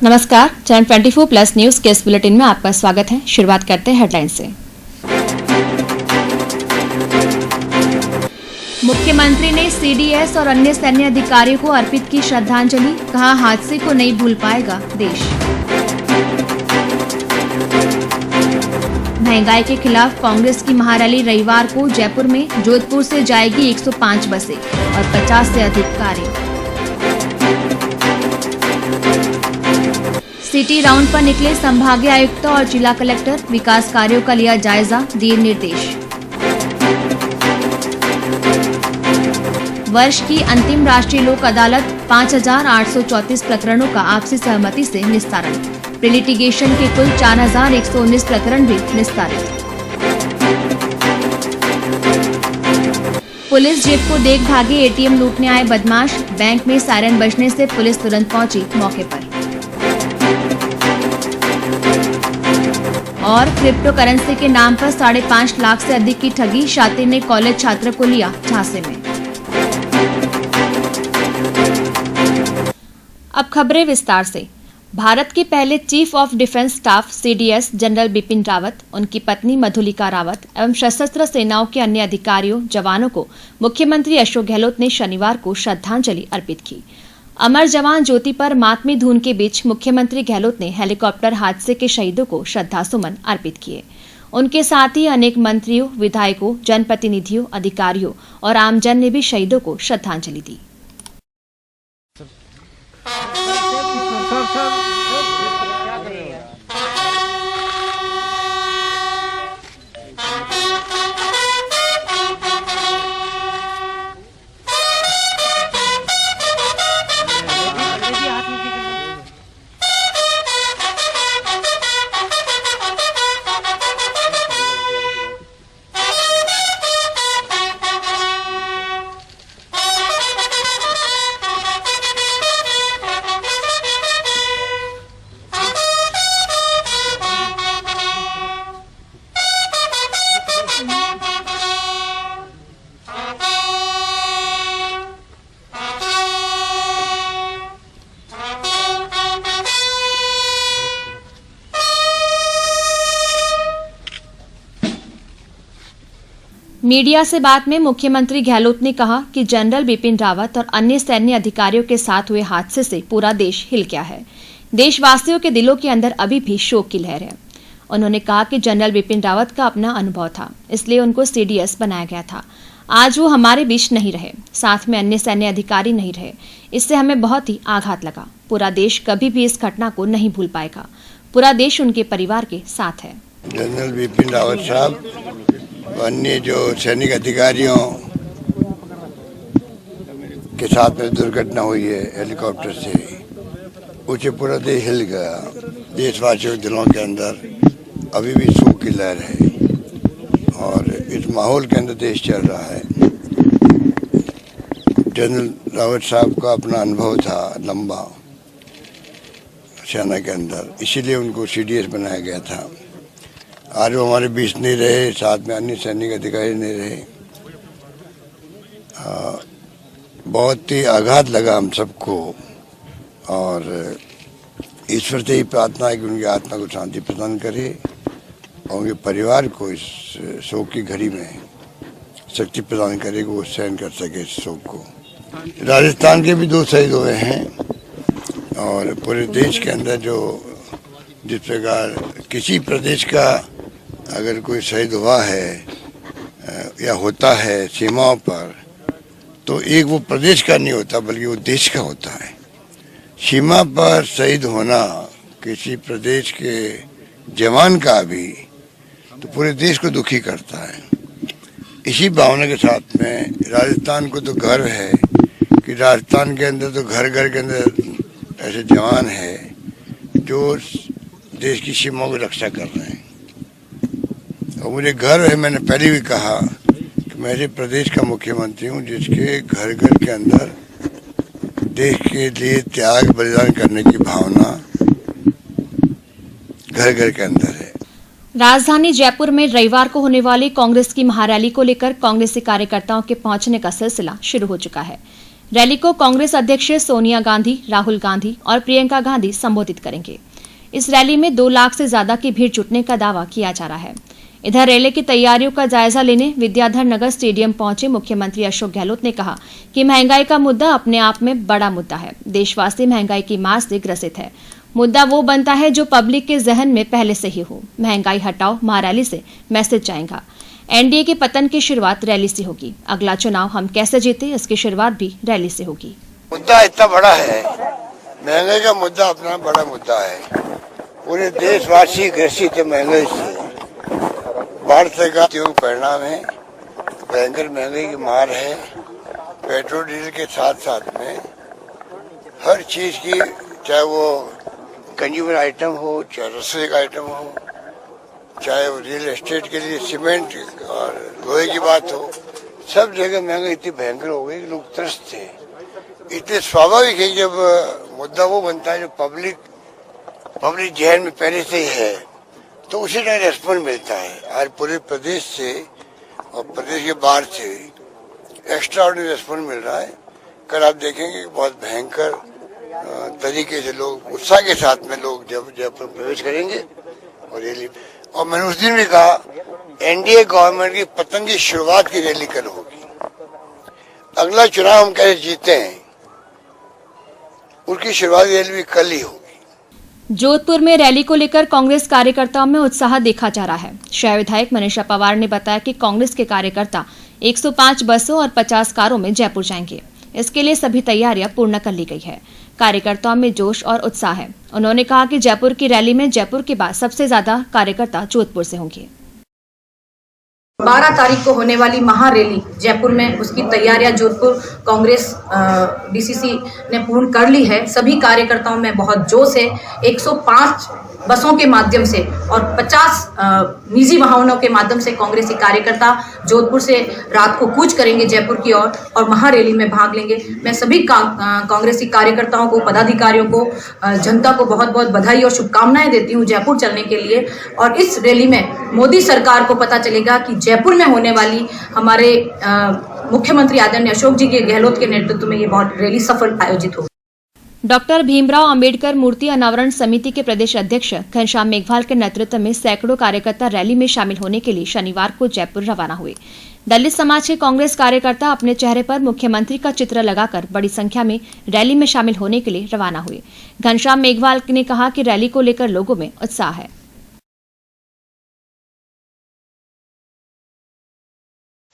नमस्कार, channel 24 plus news के इस बुलेटिन में आपका स्वागत है। शुरुआत करते हैं हेडलाइन से। मुख्यमंत्री ने सीडीएस और अन्य सैन्य अधिकारियों को अर्पित की श्रद्धांजलि, कहा हादसे को नहीं भूल पाएगा देश। महंगाई के खिलाफ कांग्रेस की महारैली रविवार को जयपुर में। जोधपुर से जाएगी 105 बसें और 50 से अधिक कारें। सिटी राउंड पर निकले संभागीय आयुक्त और जिला कलेक्टर, विकास कार्यों का लिया जायजा, दिए निर्देश। वर्ष की अंतिम राष्ट्रीय लोक अदालत, 5,834 प्रकरणों का आपसी सहमति से निस्तारण। प्री लिटिगेशन के कुल 4,119 प्रकरण भी निस्तारित। पुलिस जीप को देख भागे एटीएम लूटने आए बदमाश, बैंक में सायरन बजने से पुलिस तुरंत पहुंची मौके पर। और क्रिप्टो करेंसी के नाम पर 5.5 लाख से अधिक की ठगी, शातिर ने कॉलेज छात्र को लिया झांसे में। अब खबरें विस्तार से। भारत के पहले chief of defence staff CDS general Bipin Rawat, उनकी पत्नी मधुलिका रावत एवं सशस्त्र सेनाओं के अन्य अधिकारियों, जवानों को मुख्यमंत्री अशोक गहलोत ने शनिवार को श्रद्धांजलि अर्पित की। अमर जवान ज्योति पर मातमी धुन के बीच मुख्यमंत्री गहलोत ने हेलीकॉप्टर हादसे के शहीदों को श्रद्धासुमन अर्पित किए। उनके साथ ही अनेक मंत्रियों, विधायकों, जनप्रतिनिधियों, अधिकारियों और आमजन ने भी शहीदों को श्रद्धांजलि दी। मीडिया से बात में मुख्यमंत्री गहलोत ने कहा कि जनरल बिपिन रावत और अन्य सैन्य अधिकारियों के साथ हुए हादसे से पूरा देश हिल गया है। देशवासियों के दिलों के अंदर अभी भी शोक की लहर है। उन्होंने कहा कि जनरल बिपिन रावत का अपना अनुभव था, इसलिए उनको सीडीएस बनाया गया था। आज वो हमारे बीच नहीं रहे, साथ में अन्य सैन्य अधिकारी नहीं रहे। इससे हमें बहुत ही आघात लगा। पूरा देश कभी भी इस घटना को नहीं भूल पाएगा। पूरा देश उनके परिवार के साथ है। जनरल बिपिन रावत साहब, अन्य जो सैनिक अधिकारियों के साथ में दुर्घटना हुई है हेलीकॉप्टर से, उससे पूरा देश हिल गया। देशवासियों के दिलों के अंदर अभी भी शोक की लहर है और इस माहौल के अंदर देश चल रहा है। जनरल रावत साहब का अपना अनुभव था लंबा सेना के अंदर, इसीलिए उनको सीडीएस बनाया गया था। आज वो हमारे बीच नहीं रहे, साथ में अन्य सैनिक अधिकारी नहीं रहे। बहुत ही आघात लगा हम सबको और ईश्वर से ही प्रार्थना है कि उनकी आत्मा को शांति प्रदान करे और उनके परिवार को इस शोक की घड़ी में शक्ति प्रदान करे कि वो सहन कर सके इस शोक को। राजस्थान के भी 2 शहीद हुए हैं और पूरे देश के अंदर जो जिस प्रकार किसी प्रदेश का अगर कोई शहीद हुआ है या होता है सीमाओं पर, तो एक वो प्रदेश का नहीं होता बल्कि वो देश का होता है। सीमा पर शहीद होना किसी प्रदेश के जवान का भी तो पूरे देश को दुखी करता है। इसी भावना के साथ में राजस्थान को तो गर्व है कि राजस्थान के अंदर तो घर घर के अंदर ऐसे जवान है जो देश की सीमाओं की रक्षा कर रहे हैं और मुझे गर्व है। मैंने पहले भी कहा कि मैं ऐसे प्रदेश का मुख्यमंत्री हूँ जिसके घर घर के अंदर देश के लिए त्याग बलिदान करने की भावना घर घर के अंदर है। राजधानी जयपुर में रविवार को होने वाली कांग्रेस की महारैली को लेकर कांग्रेसी कार्यकर्ताओं के पहुंचने का सिलसिला शुरू हो चुका है। रैली को कांग्रेस अध्यक्ष सोनिया गांधी, राहुल गांधी और प्रियंका गांधी संबोधित करेंगे। इस रैली में 2 लाख से ज्यादा की भीड़ जुटने का दावा किया जा रहा है। इधर रैली की तैयारियों का जायजा लेने विद्याधर नगर स्टेडियम पहुंचे मुख्यमंत्री अशोक गहलोत ने कहा कि महंगाई का मुद्दा अपने आप में बड़ा मुद्दा है। देशवासी महंगाई की मार से ग्रसित है। मुद्दा वो बनता है जो पब्लिक के जहन में पहले से ही हो। महंगाई हटाओ महारैली से मैसेज जाएगा। एनडीए के पतन की शुरुआत रैली से होगी। अगला चुनाव हम कैसे जीते, इसकी शुरुआत भी रैली से होगी। मुद्दा इतना बड़ा है, महंगाई का मुद्दा अपना बड़ा मुद्दा है। पूरे देशवासी ग्रसित है महंगाई से। भारत सरकार के परिणाम है, भयंकर महंगाई की मार है। पेट्रोल डीजल के साथ साथ में हर चीज की, चाहे वो कंज्यूमर आइटम हो, चाहे रसोई का आइटम हो, चाहे वो रियल एस्टेट के लिए सीमेंट और लोहे की बात हो, सब जगह महंगाई इतनी भयंकर हो गई कि लोग त्रस्त थे। इतने स्वाभाविक है जब मुद्दा वो बनता है जो पब्लिक जहन में पहले से ही है तो उसी टाइम रेस्पॉन्स मिलता है। आज पूरे प्रदेश से और प्रदेश के बाहर से एक्स्ट्रा ऑर्डिनरी रेस्पॉन्स मिल रहा है। कल आप देखेंगे कि बहुत भयंकर तरीके से लोग उत्साह के साथ में लोग जयपुर प्रवेश करेंगे और मैंने उस दिन भी कहा एनडीए गवर्नमेंट की पतन की शुरुआत की रैली कल होगी। अगला चुनाव हम कैसे जीते हैं उसकी शुरुआती रैली भी कल ही होगी। जोधपुर में रैली को लेकर कांग्रेस कार्यकर्ताओं में उत्साह देखा जा रहा है। शहर विधायक मनीषा पवार ने बताया कि कांग्रेस के कार्यकर्ता 105 बसों और 50 कारों में जयपुर जाएंगे। इसके लिए सभी तैयारियां पूर्ण कर ली गई है। कार्यकर्ताओं में जोश और उत्साह है। उन्होंने कहा कि जयपुर की रैली में जयपुर के बाद सबसे ज्यादा कार्यकर्ता जोधपुर से होंगे। 12 तारीख को होने वाली महारैली जयपुर में, उसकी तैयारियां जोधपुर कांग्रेस डीसीसी ने पूर्ण कर ली है। सभी कार्यकर्ताओं में बहुत जोश है। 105 बसों के माध्यम से और 50 निजी वाहनों के माध्यम से कांग्रेसी कार्यकर्ता जोधपुर से रात को कूच करेंगे जयपुर की ओर और महारैली में भाग लेंगे। मैं सभी कांग्रेसी कार्यकर्ताओं को, पदाधिकारियों को, जनता को बहुत बहुत बधाई और शुभकामनाएं देती हूं जयपुर चलने के लिए। और इस रैली में मोदी सरकार को पता चलेगा कि जयपुर में होने वाली हमारे मुख्यमंत्री आदरणीय अशोक जी के गहलोत के नेतृत्व में ये बहुत रैली सफल आयोजित होगी। डॉक्टर भीमराव अंबेडकर मूर्ति अनावरण समिति के प्रदेश अध्यक्ष घनश्याम मेघवाल के नेतृत्व में सैकड़ों कार्यकर्ता रैली में शामिल होने के लिए शनिवार को जयपुर रवाना हुए। दलित समाज के कांग्रेस कार्यकर्ता अपने चेहरे पर मुख्यमंत्री का चित्र लगाकर बड़ी संख्या में रैली में शामिल होने के लिए रवाना हुए। घनश्याम मेघवाल ने कहा कि रैली को लेकर लोगों में उत्साह है।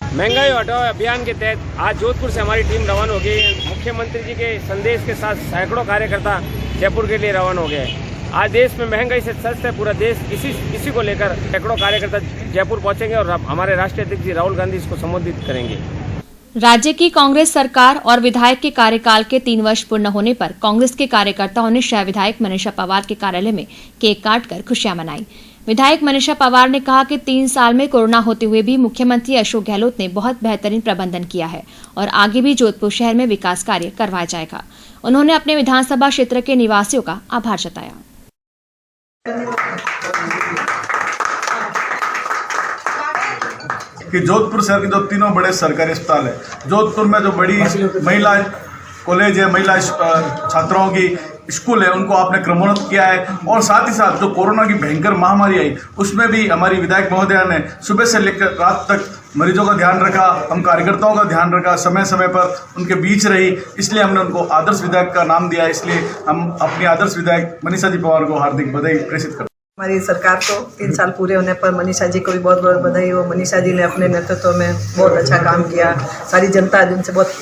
महंगाई हटाओ अभियान के तहत आज जोधपुर से हमारी टीम रवाना हो गई। मुख्यमंत्री जी के संदेश के साथ सैकड़ों कार्यकर्ता जयपुर के लिए रवाना हो गए। आज देश में महंगाई से त्रस्त है पूरा देश। इसी को लेकर सैकड़ों कार्यकर्ता जयपुर पहुंचेंगे और हमारे राष्ट्रीय अध्यक्ष जी राहुल गांधी इसको संबोधित करेंगे। राज्य की कांग्रेस सरकार और विधायक के कार्यकाल के 3 वर्ष पूर्ण होने पर कांग्रेस के कार्यकर्ताओं ने शहर विधायक मनीषा पवार के कार्यालय में केक काटकर खुशियां मनाई। विधायक मनीषा पवार ने कहा कि 3 साल में कोरोना होते हुए भी मुख्यमंत्री अशोक गहलोत ने बहुत बेहतरीन प्रबंधन किया है और आगे भी जोधपुर शहर में विकास कार्य करवाया जाएगा। उन्होंने अपने विधानसभा क्षेत्र के निवासियों का आभार जताया। कि जोधपुर शहर के जो 3 बड़े सरकारी अस्पताल है, जोधपुर में जो बड़ी महिला कॉलेज है, महिला छात्राओं की स्कूल है उनको आपने क्रमोन्नत किया है, और साथ ही साथ जो कोरोना की भयंकर महामारी आई उसमें भी हमारी विधायक महोदया ने सुबह से लेकर रात तक मरीजों का ध्यान रखा, हम कार्यकर्ताओं का ध्यान रखा, समय समय पर उनके बीच रही, इसलिए हमने उनको आदर्श विधायक का नाम दिया। इसलिए हम अपनी आदर्श विधायक मनीषा जी पवार को हार्दिक बधाई प्रेषित करते हैं। हमारी सरकार को 3 साल पूरे होने पर मनीषा जी को भी बहुत बहुत बधाई हो। मनीषा जी ने अपने नेतृत्व में बहुत अच्छा काम किया, सारी जनता जिनसे बहुत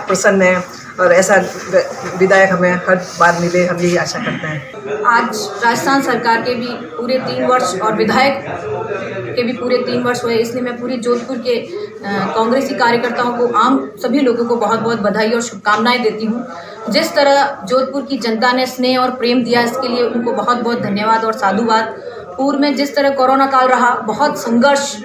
प्रसन्न है, और ऐसा विधायक हमें हर बार मिले, हम यही आशा करते हैं। आज राजस्थान सरकार के भी पूरे 3 वर्ष और विधायक के भी पूरे 3 वर्ष हुए, इसलिए मैं पूरी जोधपुर के कांग्रेसी कार्यकर्ताओं को, आम सभी लोगों को बहुत बहुत बधाई और शुभकामनाएं देती हूँ। जिस तरह जोधपुर की जनता ने स्नेह और प्रेम दिया, इसके लिए उनको बहुत बहुत धन्यवाद और साधुवाद। पूर्व में जिस तरह कोरोना काल रहा, बहुत संघर्ष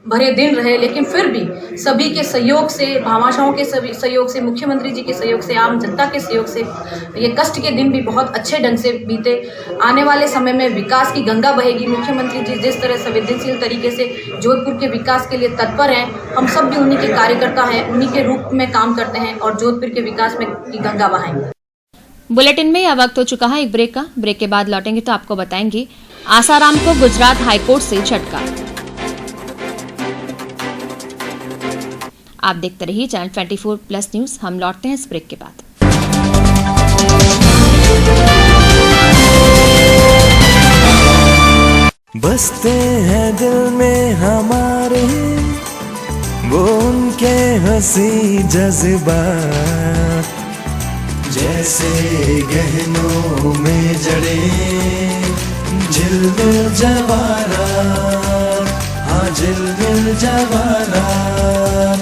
भरे दिन रहे, लेकिन फिर भी सभी के सहयोग से, भामाशाहों के सभी सहयोग से, मुख्यमंत्री जी के सहयोग से, आम जनता के सहयोग से ये कष्ट के दिन भी बहुत अच्छे ढंग से बीते। आने वाले समय में विकास की गंगा बहेगी। मुख्यमंत्री जी जिस तरह संवेदनशील तरीके से जोधपुर के विकास के लिए तत्पर हैं, हम सब भी उन्हीं के कार्यकर्ता हैं, उन्हीं के रूप में काम करते हैं और जोधपुर के विकास में की गंगा बहाएंगे। बुलेटिन में यह वक्त हो चुका है एक ब्रेक का। ब्रेक के बाद लौटेंगे तो आपको बताएंगे आसाराम को गुजरात हाईकोर्ट से झटका। आप देखते रहिए चैनल 24+ न्यूज। हम लौटते हैं इस ब्रेक के बाद। बसते हैं दिल में हमारे वो उनके हंसी जज्बात, जैसे गहनों में जड़े झिलमिल जवाहरात, हाँ झिलमिल जवाहरात।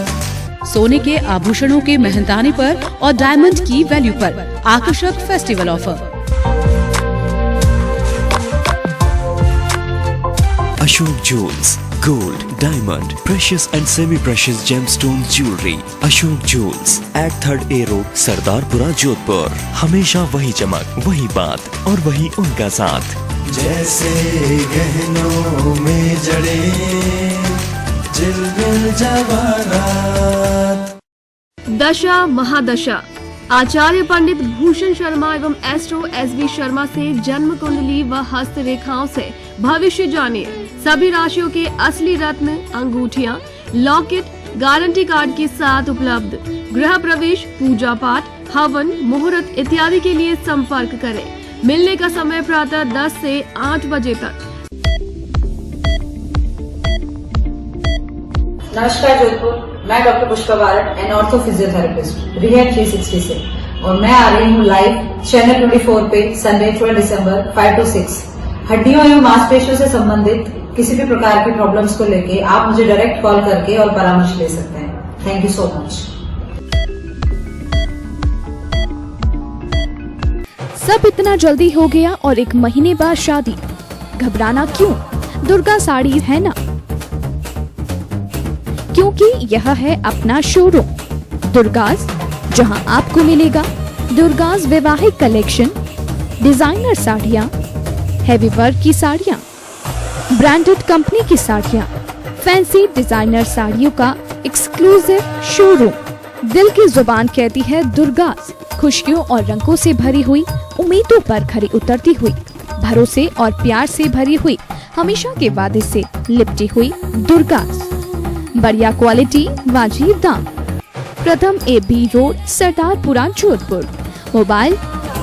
सोने के आभूषणों के मेहनताने पर और डायमंड की वैल्यू पर आकर्षक festival offer. Ashok jewels, gold, diamond, precious and semi precious gemstone jewellery. Ashok jewels at 3rd A road, Sardarpura, Jodhpur. हमेशा वही चमक, वही बात और वही उनका साथ। जैसे गहनों में जड़े झिलमिल जवाहरात। दशा महादशा आचार्य पंडित भूषण शर्मा एवं एस्ट्रो SB शर्मा से जन्म कुंडली व हस्त रेखाओं से भविष्य जानिए। सभी राशियों के असली रत्न, अंगूठियां, लॉकेट गारंटी कार्ड के साथ उपलब्ध। गृह प्रवेश, पूजा पाठ, हवन, मुहूर्त इत्यादि के लिए संपर्क करें। मिलने का समय प्रातः 10 से 8 बजे तक। नमस्कार जोधपुर, मैं doctor Pushpa Barat, an ortho physiotherapist, rehab 360 से, और मैं आ रही हूँ लाइव चैनल 24 पे संडे 12 दिसंबर 5 to 6। हड्डियों एवं मांसपेशियों से संबंधित किसी भी प्रकार की प्रॉब्लम्स को लेके आप मुझे डायरेक्ट कॉल करके और परामर्श ले सकते हैं। Thank you so much. सब इतना जल्दी हो गया और 1 महीने बाद शादी। घबराना क्यों? दुर्गा साड़ी है ना, क्योंकि यह है अपना शोरूम दुर्गास, जहां आपको मिलेगा दुर्गास वैवाहिक कलेक्शन, डिजाइनर साड़ियां, हैवी वर्क की साड़ियां, ब्रांडेड कंपनी की साड़ियां, फैंसी डिजाइनर साड़ियों का एक्सक्लूसिव शोरूम। दिल की जुबान कहती है दुर्गास, खुशियों और रंगों से भरी हुई, उम्मीदों पर खरी उतरती हुई, भरोसे और प्यार से भरी हुई, हमेशा के वादे से लिपटी हुई दुर्गास। बढ़िया क्वालिटी, वाजिब दाम। प्रथम AB road, Sardarpura, Jodhpur. Mobile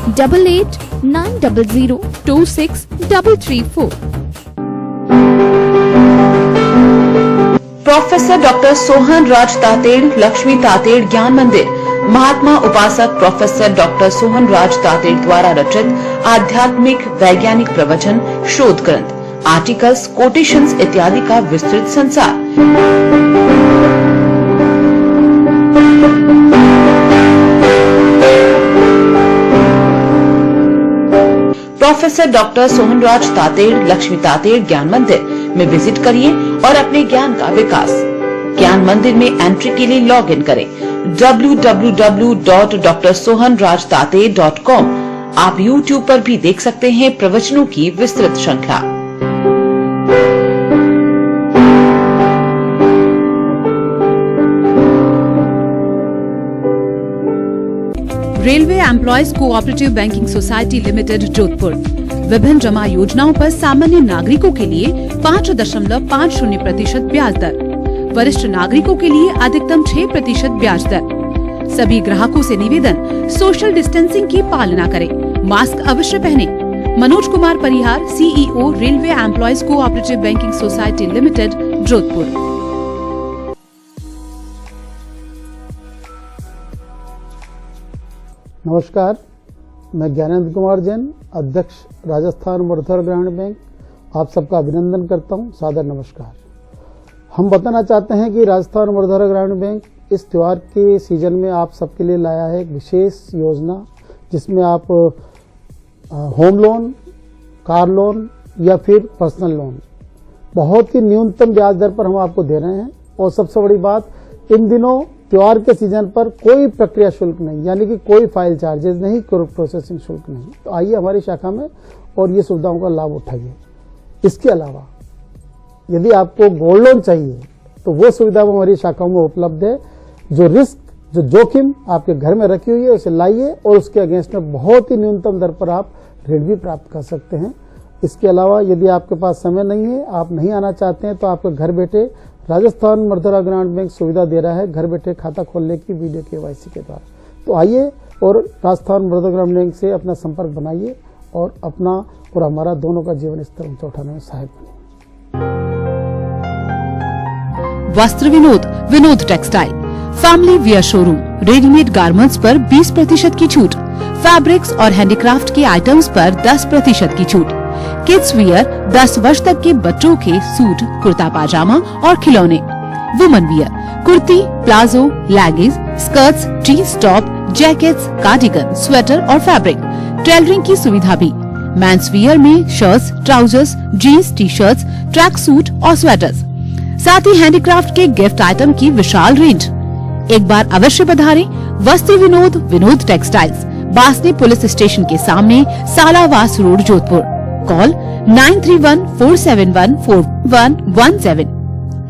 8890026334। Professor doctor Sohan Raj Tated, Lakshmi Tated Gyan Mandir. महात्मा उपासक प्रोफेसर डॉक्टर सोहन राज तातेड़ द्वारा रचित आध्यात्मिक वैज्ञानिक प्रवचन, शोध ग्रंथ, आर्टिकल्स, कोटेशंस इत्यादि का विस्तृत संसार। प्रोफेसर डॉक्टर सोहन राज तातेड़, लक्ष्मी तातेड़ ज्ञान मंदिर में विजिट करिए और अपने ज्ञान का विकास। ज्ञान मंदिर में एंट्री के लिए लॉग इन करें www.drsohanrajtate.com। आप YouTube पर भी देख सकते हैं प्रवचनों की विस्तृत श्रृंखला। Railway employees cooperative banking society limited Jodhpur विभिन्न जमा योजनाओं पर सामान्य नागरिकों के लिए 5.50% ब्याज दर, वरिष्ठ नागरिकों के लिए अधिकतम 6% ब्याज दर। सभी ग्राहकों से निवेदन, सोशल डिस्टेंसिंग की पालना करें, मास्क अवश्य पहने। मनोज कुमार परिहार, CEO, railway employees cooperative banking society limited, Jodhpur. नमस्कार, मैं ज्ञानेंद्र कुमार जैन, अध्यक्ष राजस्थान मर्दर ग्रामीण बैंक, आप सबका अभिनंदन करता हूं। सादर नमस्कार। हम बताना चाहते हैं कि राजस्थान मर्दर ग्रामीण बैंक इस त्यौहार के सीजन में आप सबके लिए लाया है एक विशेष योजना, जिसमें आप होम लोन, कार लोन या फिर पर्सनल लोन बहुत ही न्यूनतम ब्याज दर पर हम आपको दे रहे हैं। और सबसे बड़ी बात, इन दिनों त्योहार के सीजन पर कोई प्रक्रिया शुल्क नहीं, यानी कि कोई फाइल चार्जेस नहीं, कोई प्रोसेसिंग शुल्क नहीं। तो आइए हमारी शाखा में और ये सुविधाओं का लाभ उठाइए। इसके अलावा यदि आपको गोल्ड लोन चाहिए तो वो सुविधा हमारी शाखाओं में उपलब्ध है। जो रिस्क, जो जोखिम आपके घर में रखी हुई है उसे लाइए और उसके अगेंस्ट में बहुत ही न्यूनतम दर पर आप ऋण भी प्राप्त कर सकते हैं। इसके अलावा यदि आपके पास समय नहीं है, आप नहीं आना चाहते हैं, तो आपके घर बैठे राजस्थान मर्दरा ग्रामीण बैंक सुविधा दे रहा है घर बैठे खाता खोलने की वीडियो KYC के द्वारा। तो आइए और राजस्थान मर्दरा ग्रामीण बैंक से अपना संपर्क बनाइए और अपना और हमारा दोनों का जीवन स्तर ऊंचा उठाने में सहायक बने। वस्त्र Vinod, Vinod textile, family wear showroom, readymade garments पर 20% की छूट, फैब्रिक्स और हैंडीक्राफ्ट के आइटम्स पर 10% की छूट, किड्स वियर 10 वर्ष तक के बच्चों के सूट, कुर्ता पाजामा और खिलौने, women wear, kurti, palazzo, leggings, skirts, jeans top, jackets, cardigan, sweater और फैब्रिक, टेलरिंग की सुविधा भी, मेंस वियर में shirts, trousers, jeans, T shirts, track suit और स्वेटर्स, साथ ही हैंडीक्राफ्ट के गिफ्ट आइटम की विशाल रेंज। एक बार अवश्य पधारें Vastra Vinod, Vinod textiles, Basni police station के सामने, सालावास रोड, जोधपुर। कॉल 9314714117,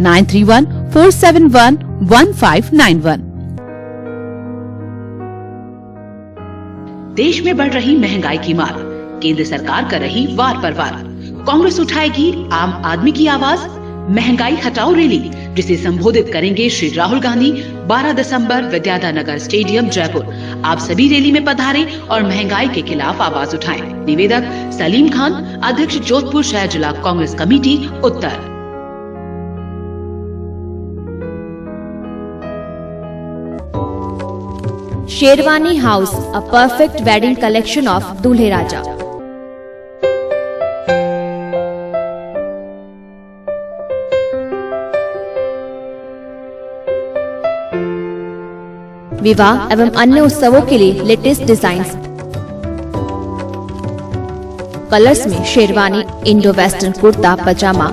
9314711591। देश में बढ़ रही महंगाई की मार, केंद्र सरकार कर रही वार पर वार। कांग्रेस उठाएगी आम आदमी की आवाज, महंगाई हटाओ रैली, जिसे संबोधित करेंगे श्री राहुल गांधी 12 दिसंबर विद्याधर नगर स्टेडियम, जयपुर। आप सभी रैली में पधारें और महंगाई के खिलाफ आवाज उठाएं। निवेदक सलीम खान, अध्यक्ष जोधपुर शहर जिला Congress committee, Uttar. Sherwani house, a perfect wedding collection of दूल्हे राजा। विवाह एवं अन्य उत्सवों के लिए लेटेस्ट डिजाइन्स, कलर्स में शेरवानी, इंडो वेस्टर्न कुर्ता पजामा,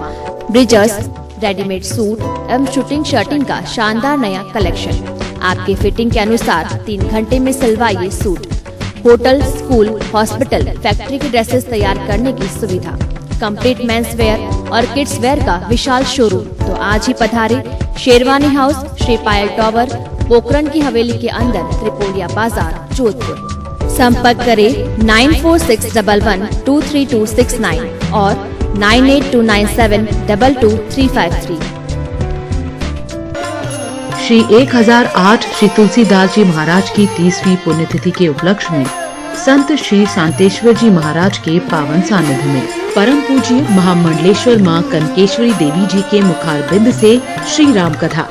ब्रिजर्स, रेडीमेड सूट एवं शूटिंग शर्टिंग का शानदार नया कलेक्शन। आपके फिटिंग के अनुसार 3 घंटे में सिलवाइए suit. Hotel, school, hospital, factory की ड्रेसेस तैयार करने की सुविधा। कंप्लीट मेंस वेयर और किड्स वेयर का विशाल शोरूम। तो आज ही पधारे शेरवानी हाउस, श्री पायल टावर, पोखरण की हवेली के अंदर, त्रिपोलिया बाजार, जोधपुर। संपर्क करें 9461112329 और 9829722353। श्री 1008 श्री तुलसीदास जी महाराज की 30वीं पुण्यतिथि के उपलक्ष्य में संत श्री शांतेश्वर जी महाराज के पावन सानिध्य में परम पूज्य महामंडलेश्वर मां कनकेश्वरी देवी जी के मुखारबिंद से श्री राम कथा।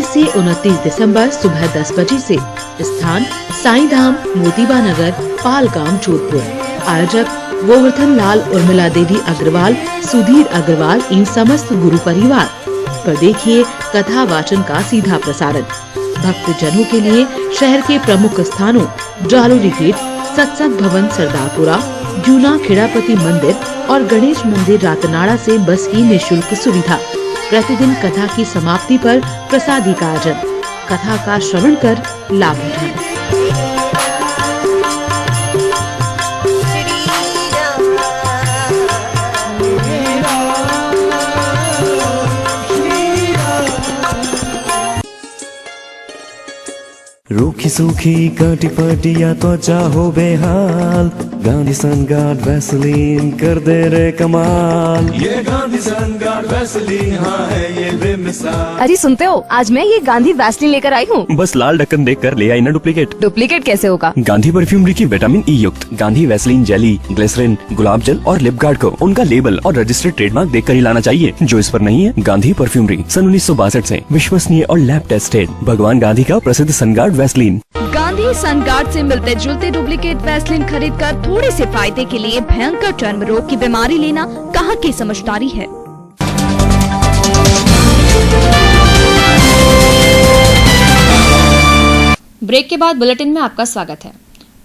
से 29 दिसंबर सुबह 10 बजे से स्थान साईं धाम, मोतीबा नगर, पालगाम, जोधपुर। आयोजक गोवर्धन लाल, उर्मिला देवी अग्रवाल, सुधीर अग्रवाल इन समस्त गुरु परिवार। पर देखिए कथा वाचन का सीधा प्रसारण। भक्त जनों के लिए शहर के प्रमुख स्थानों जालोरी गेट, सत्संग भवन सरदारपुरा, जूना खेड़ापति मंदिर और गणेश मंदिर रातनाड़ा से बस की निःशुल्क सुविधा। प्रतिदिन कथा की समाप्ति पर प्रसादी का आयोजन। कथा का श्रवण कर लाभ उठाएं। रूखी सूखी काटी पाटी या त्वचा हो बेहाल, गांधी सनगार्ड वैसलीन कर दे रे कमाल। ये गांधी सनगार्ड वैसलीन, हाँ है ये बेमिसाल। अरे सुनते हो, आज मैं ये गांधी वैसलीन लेकर आई हूँ। बस लाल ढक्कन देख कर ले आई ना डुप्लीकेट। डुप्लीकेट कैसे होगा? गांधी परफ्यूमरी की विटामिन ई युक्त गांधी वैसलीन जेली, ग्लिसरीन, गुलाब जल और लिप गार्ड को उनका लेबल और रजिस्टर्ड ट्रेडमार्क देख कर ही लाना चाहिए। जो इस पर नहीं है, गांधी परफ्यूमरी सन 1962 से विश्वसनीय और लैब टेस्टेड भगवान गांधी का प्रसिद्ध सनगार्ड वैसलीन। गांधी सनगार्ड से मिलते जुलते डुप्लीकेट वैसलीन खरीदकर थोड़े से फायदे के लिए भयंकर चर्म रोग की बीमारी लेना कहाँ की समझदारी है। ब्रेक के बाद बुलेटिन में आपका स्वागत है।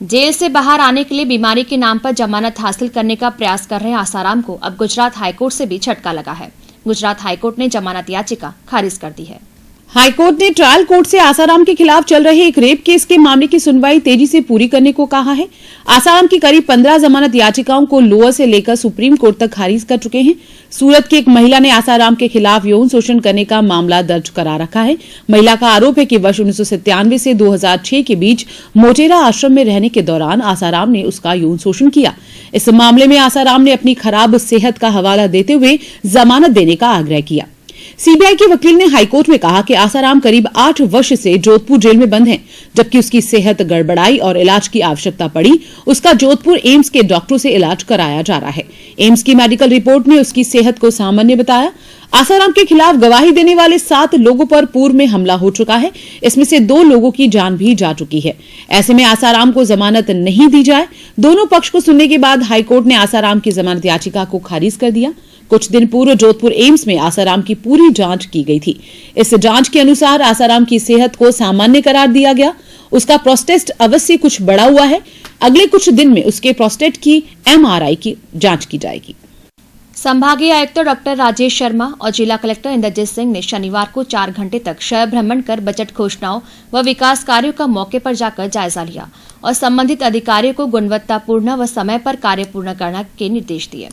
जेल से बाहर आने के लिए बीमारी के नाम पर जमानत हासिल करने का प्रयास कर रहे आसाराम को अब गुजरात हाईकोर्ट से भी झटका लगा है। गुजरात हाईकोर्ट ने जमानत याचिका खारिज कर दी है। हाईकोर्ट ने ट्रायल कोर्ट से आसाराम के खिलाफ चल रहे एक रेप केस के मामले की सुनवाई तेजी से पूरी करने को कहा है। आसाराम की करीब 15 जमानत याचिकाओं को लोअर से लेकर सुप्रीम कोर्ट तक खारिज कर चुके हैं। सूरत की एक महिला ने आसाराम के खिलाफ यौन शोषण करने का मामला दर्ज करा रखा है। महिला का आरोप है कि वर्ष 1997 से 2006 के बीच मोटेरा आश्रम में रहने के दौरान आसाराम ने उसका यौन शोषण किया। इस मामले में आसाराम ने अपनी खराब सेहत का हवाला देते हुए जमानत देने का आग्रह किया। सीबीआई के वकील ने हाईकोर्ट में कहा कि आसाराम करीब 8 वर्ष से जोधपुर जेल में बंद है, जबकि उसकी सेहत गड़बड़ाई और इलाज की आवश्यकता पड़ी। उसका जोधपुर एम्स के डॉक्टरों से इलाज कराया जा रहा है। एम्स की मेडिकल रिपोर्ट में उसकी सेहत को सामान्य बताया। आसाराम के खिलाफ गवाही देने वाले 7 लोगों पर पूर्व में हमला हो चुका है। इसमें से 2 लोगों की जान भी जा चुकी है। ऐसे में आसाराम को जमानत नहीं दी जाए। दोनों पक्ष को सुनने के बाद हाईकोर्ट ने आसाराम की जमानत याचिका को खारिज कर दिया। कुछ दिन पूर्व जोधपुर एम्स में आसाराम की पूरी जांच की गई थी। इस जांच के अनुसार आसाराम की सेहत को सामान्य करार दिया गया। उसका प्रोस्टेट अवश्य कुछ बढ़ा हुआ है। अगले कुछ दिन में उसके प्रोस्टेट की MRI की जांच की जाएगी। संभागीय आयुक्त डॉक्टर राजेश शर्मा और जिला कलेक्टर इंद्रजीत सिंह ने शनिवार को 4 घंटे तक शहर भ्रमण कर बजट घोषणाओं व विकास कार्यों का मौके पर जाकर जायजा लिया और संबंधित अधिकारियों को गुणवत्तापूर्ण व समय पर कार्य पूर्ण करने के निर्देश दिए।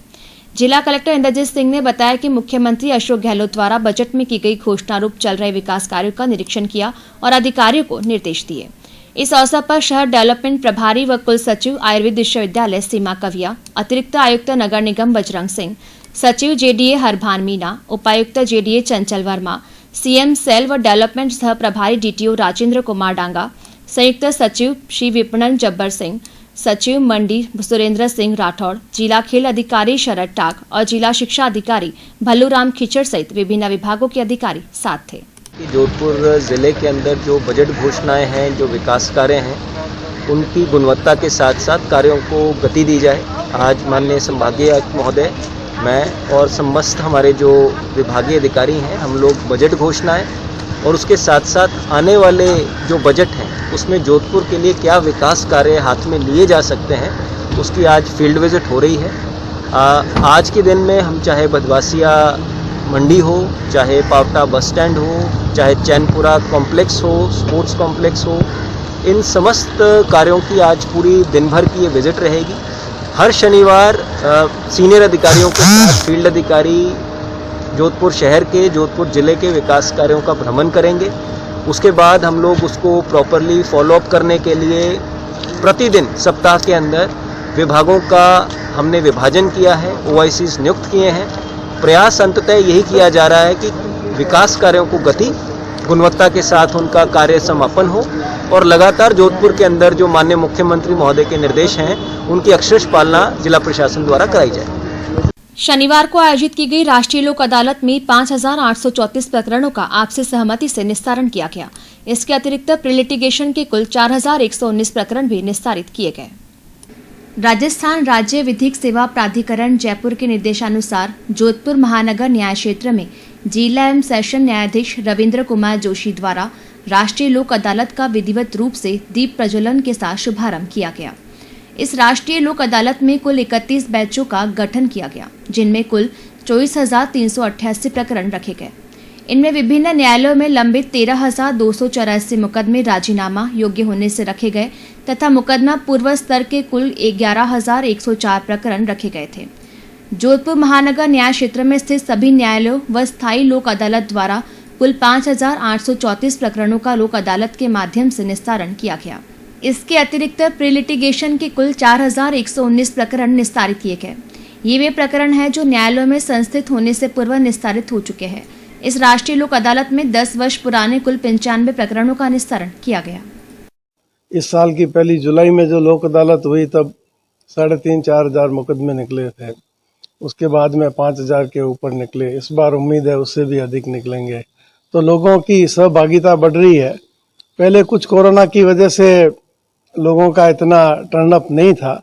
जिला कलेक्टर इंद्रजीत सिंह ने बताया कि मुख्यमंत्री अशोक गहलोत द्वारा बजट में की गई घोषणा रूप चल रहे विकास कार्यों का निरीक्षण किया और अधिकारियों को निर्देश दिए। इस अवसर पर शहर डेवलपमेंट प्रभारी व कुल सचिव आयुर्वेद विश्वविद्यालय सीमा कविया, अतिरिक्त आयुक्त नगर निगम बजरंग सिंह, सचिव JDA हरभान मीना, उपायुक्त JDA चंचल वर्मा, CM सेल व डेवलपमेंट सह प्रभारी DTO राजेंद्र कुमार डांगा, संयुक्त सचिव श्री विपणन जब्बर सिंह, सचिव मंडी सुरेंद्र सिंह राठौड़, जिला खेल अधिकारी शरद टाक और जिला शिक्षा अधिकारी भल्लूराम खिचड़ सहित विभिन्न विभागों के अधिकारी साथ थे। जोधपुर जिले के अंदर जो बजट घोषणाएं हैं, जो विकास कार्य हैं, उनकी गुणवत्ता के साथ साथ कार्यों को गति दी जाए। आज माननीय संभागीय आयुक्त महोदय, मैं और समस्त हमारे जो विभागीय अधिकारी हैं, हम लोग बजट घोषणाएं और उसके साथ साथ आने वाले जो बजट हैं उसमें जोधपुर के लिए क्या विकास कार्य हाथ में लिए जा सकते हैं, उसकी आज फील्ड विजिट हो रही है। आज के दिन में हम चाहे बदवासिया मंडी हो, चाहे पावटा बस स्टैंड हो, चाहे चैनपुरा कॉम्प्लेक्स हो, स्पोर्ट्स कॉम्प्लेक्स हो, इन समस्त कार्यों की आज पूरी दिन भर की ये विजिट रहेगी। हर शनिवार सीनियर अधिकारियों के साथ फील्ड अधिकारी जोधपुर शहर के, जोधपुर जिले के विकास कार्यों का भ्रमण करेंगे। उसके बाद हम लोग उसको प्रॉपरली फॉलोअप करने के लिए प्रतिदिन सप्ताह के अंदर विभागों का हमने विभाजन किया है, OICs नियुक्त किए हैं। प्रयास अंततः यही किया जा रहा है कि विकास कार्यों को गति, गुणवत्ता के साथ उनका कार्य समापन हो और लगातार जोधपुर के अंदर जो माननीय मुख्यमंत्री महोदय के निर्देश हैं, उनकी अक्षरश पालना जिला प्रशासन द्वारा कराई जाए। शनिवार को आयोजित की गई राष्ट्रीय लोक अदालत में 5834 प्रकरणों का आपसी सहमति से निस्तारण किया गया। इसके अतिरिक्त प्रीलिटिगेशन के कुल 4119 प्रकरण भी निस्तारित किए गए। राजस्थान राज्य विधिक सेवा प्राधिकरण जयपुर के निर्देशानुसार जोधपुर महानगर न्याय क्षेत्र में जिला एवं सेशन न्यायाधीश रविंद्र कुमार जोशी द्वारा राष्ट्रीय लोक अदालत का विधिवत रूप से दीप प्रज्वलन के साथ शुभारंभ किया गया। इस राष्ट्रीय लोक अदालत में कुल 31 बैचों का गठन किया गया, जिनमें कुल 24,388 प्रकरण रखे गए। इनमें विभिन्न न्यायालयों में लंबित 13,284 मुकदमे राजीनामा योग्य होने से रखे गए तथा मुकदमा पूर्व स्तर के कुल 11,104 प्रकरण रखे गए थे। जोधपुर महानगर न्याय क्षेत्र में स्थित सभी न्यायालयों व स्थायी लोक अदालत द्वारा कुल 5,834 प्रकरणों का लोक अदालत के माध्यम से निस्तारण किया गया। इसके अतिरिक्त प्री लिटिगेशन के कुल 4,119 प्रकरण निस्तारित किए गए। ये वे प्रकरण हैं जो न्यायालयों में संस्थित होने से पूर्व निस्तारित हो चुके हैं। इस राष्ट्रीय लोक अदालत में 10 वर्ष पुराने कुल 95 प्रकरणों का निस्तारण किया गया। इस साल की 1 जुलाई में जो लोक अदालत हुई तब 3,500-4 हजार मुकदमे निकले थे। उसके बाद में 5,000 के ऊपर निकले। इस बार उम्मीद है उससे भी अधिक निकलेंगे। तो लोगों की सहभागिता बढ़ रही है। पहले कुछ कोरोना की वजह से लोगों का इतना टर्नअप नहीं था,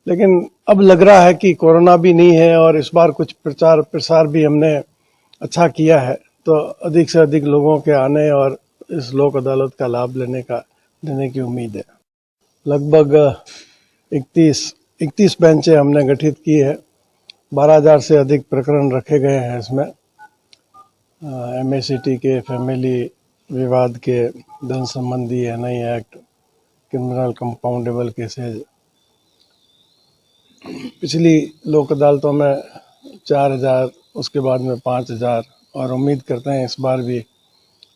लेकिन अब लग रहा है कि कोरोना भी नहीं है और इस बार कुछ प्रचार प्रसार भी हमने अच्छा किया है, तो अधिक से अधिक लोगों के आने और इस लोक अदालत का लाभ लेने की उम्मीद है। लगभग 31 बेंचें हमने गठित की है। 12,000 से अधिक प्रकरण रखे गए हैं इसमें। MACT के, फैमिली विवाद के, धन संबंधी NI act, criminal compoundable cases. पिछली लोक अदालतों में 4,000, उसके बाद में 5,000 और उम्मीद करते हैं इस बार भी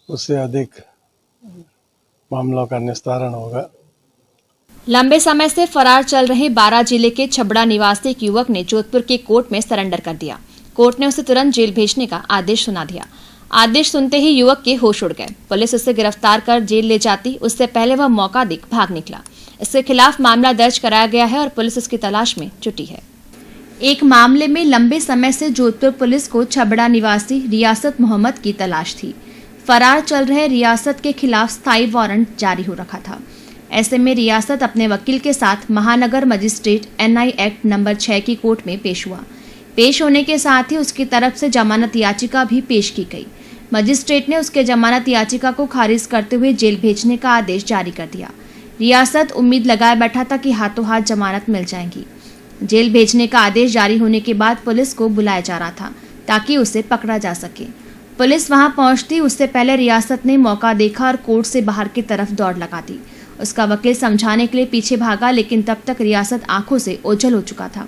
उससे अधिक मामलों का निस्तारण होगा। लंबे समय से फरार चल रहे बारां जिले के छबड़ा निवासी एक युवक ने जोधपुर के कोर्ट में सरेंडर कर दिया। कोर्ट ने उसे तुरंत जेल भेजने का आदेश सुना दिया। आदेश सुनते ही युवक के होश उड़ गए। पुलिस उसे गिरफ्तार कर जेल ले जाती, उससे पहले वह मौका देख भाग निकला। इसके खिलाफ मामला दर्ज कराया गया है और पुलिस उसकी तलाश में जुटी है। एक मामले में लंबे समय से जोधपुर पुलिस को छबड़ा निवासी रियासत मोहम्मद की तलाश थी। फरार चल रहे रियासत के खिलाफ स्थायी वारंट जारी हो रखा था। ऐसे में रियासत अपने वकील के साथ महानगर मजिस्ट्रेट NI एक्ट नंबर 6 की कोर्ट में पेश हुआ। पेश होने के साथ ही उसकी तरफ से जमानत याचिका भी पेश की गई। मजिस्ट्रेट ने उसके जमानत याचिका को खारिज करते हुए जेल भेजने का आदेश जारी कर दिया। रियासत उम्मीद लगाए बैठा था कि हाथों हाथ जमानत मिल जाएगी। जेल भेजने का आदेश जारी होने के बाद पुलिस को बुलाया जा रहा था ताकि उसे पकड़ा जा सके। पुलिस वहां पहुंचती उससे पहले रियासत ने मौका देखा और कोर्ट से बाहर की तरफ दौड़ लगा दी। उसका वकील समझाने के लिए पीछे भागा, लेकिन तब तक रियासत आंखों से ओझल हो चुका था।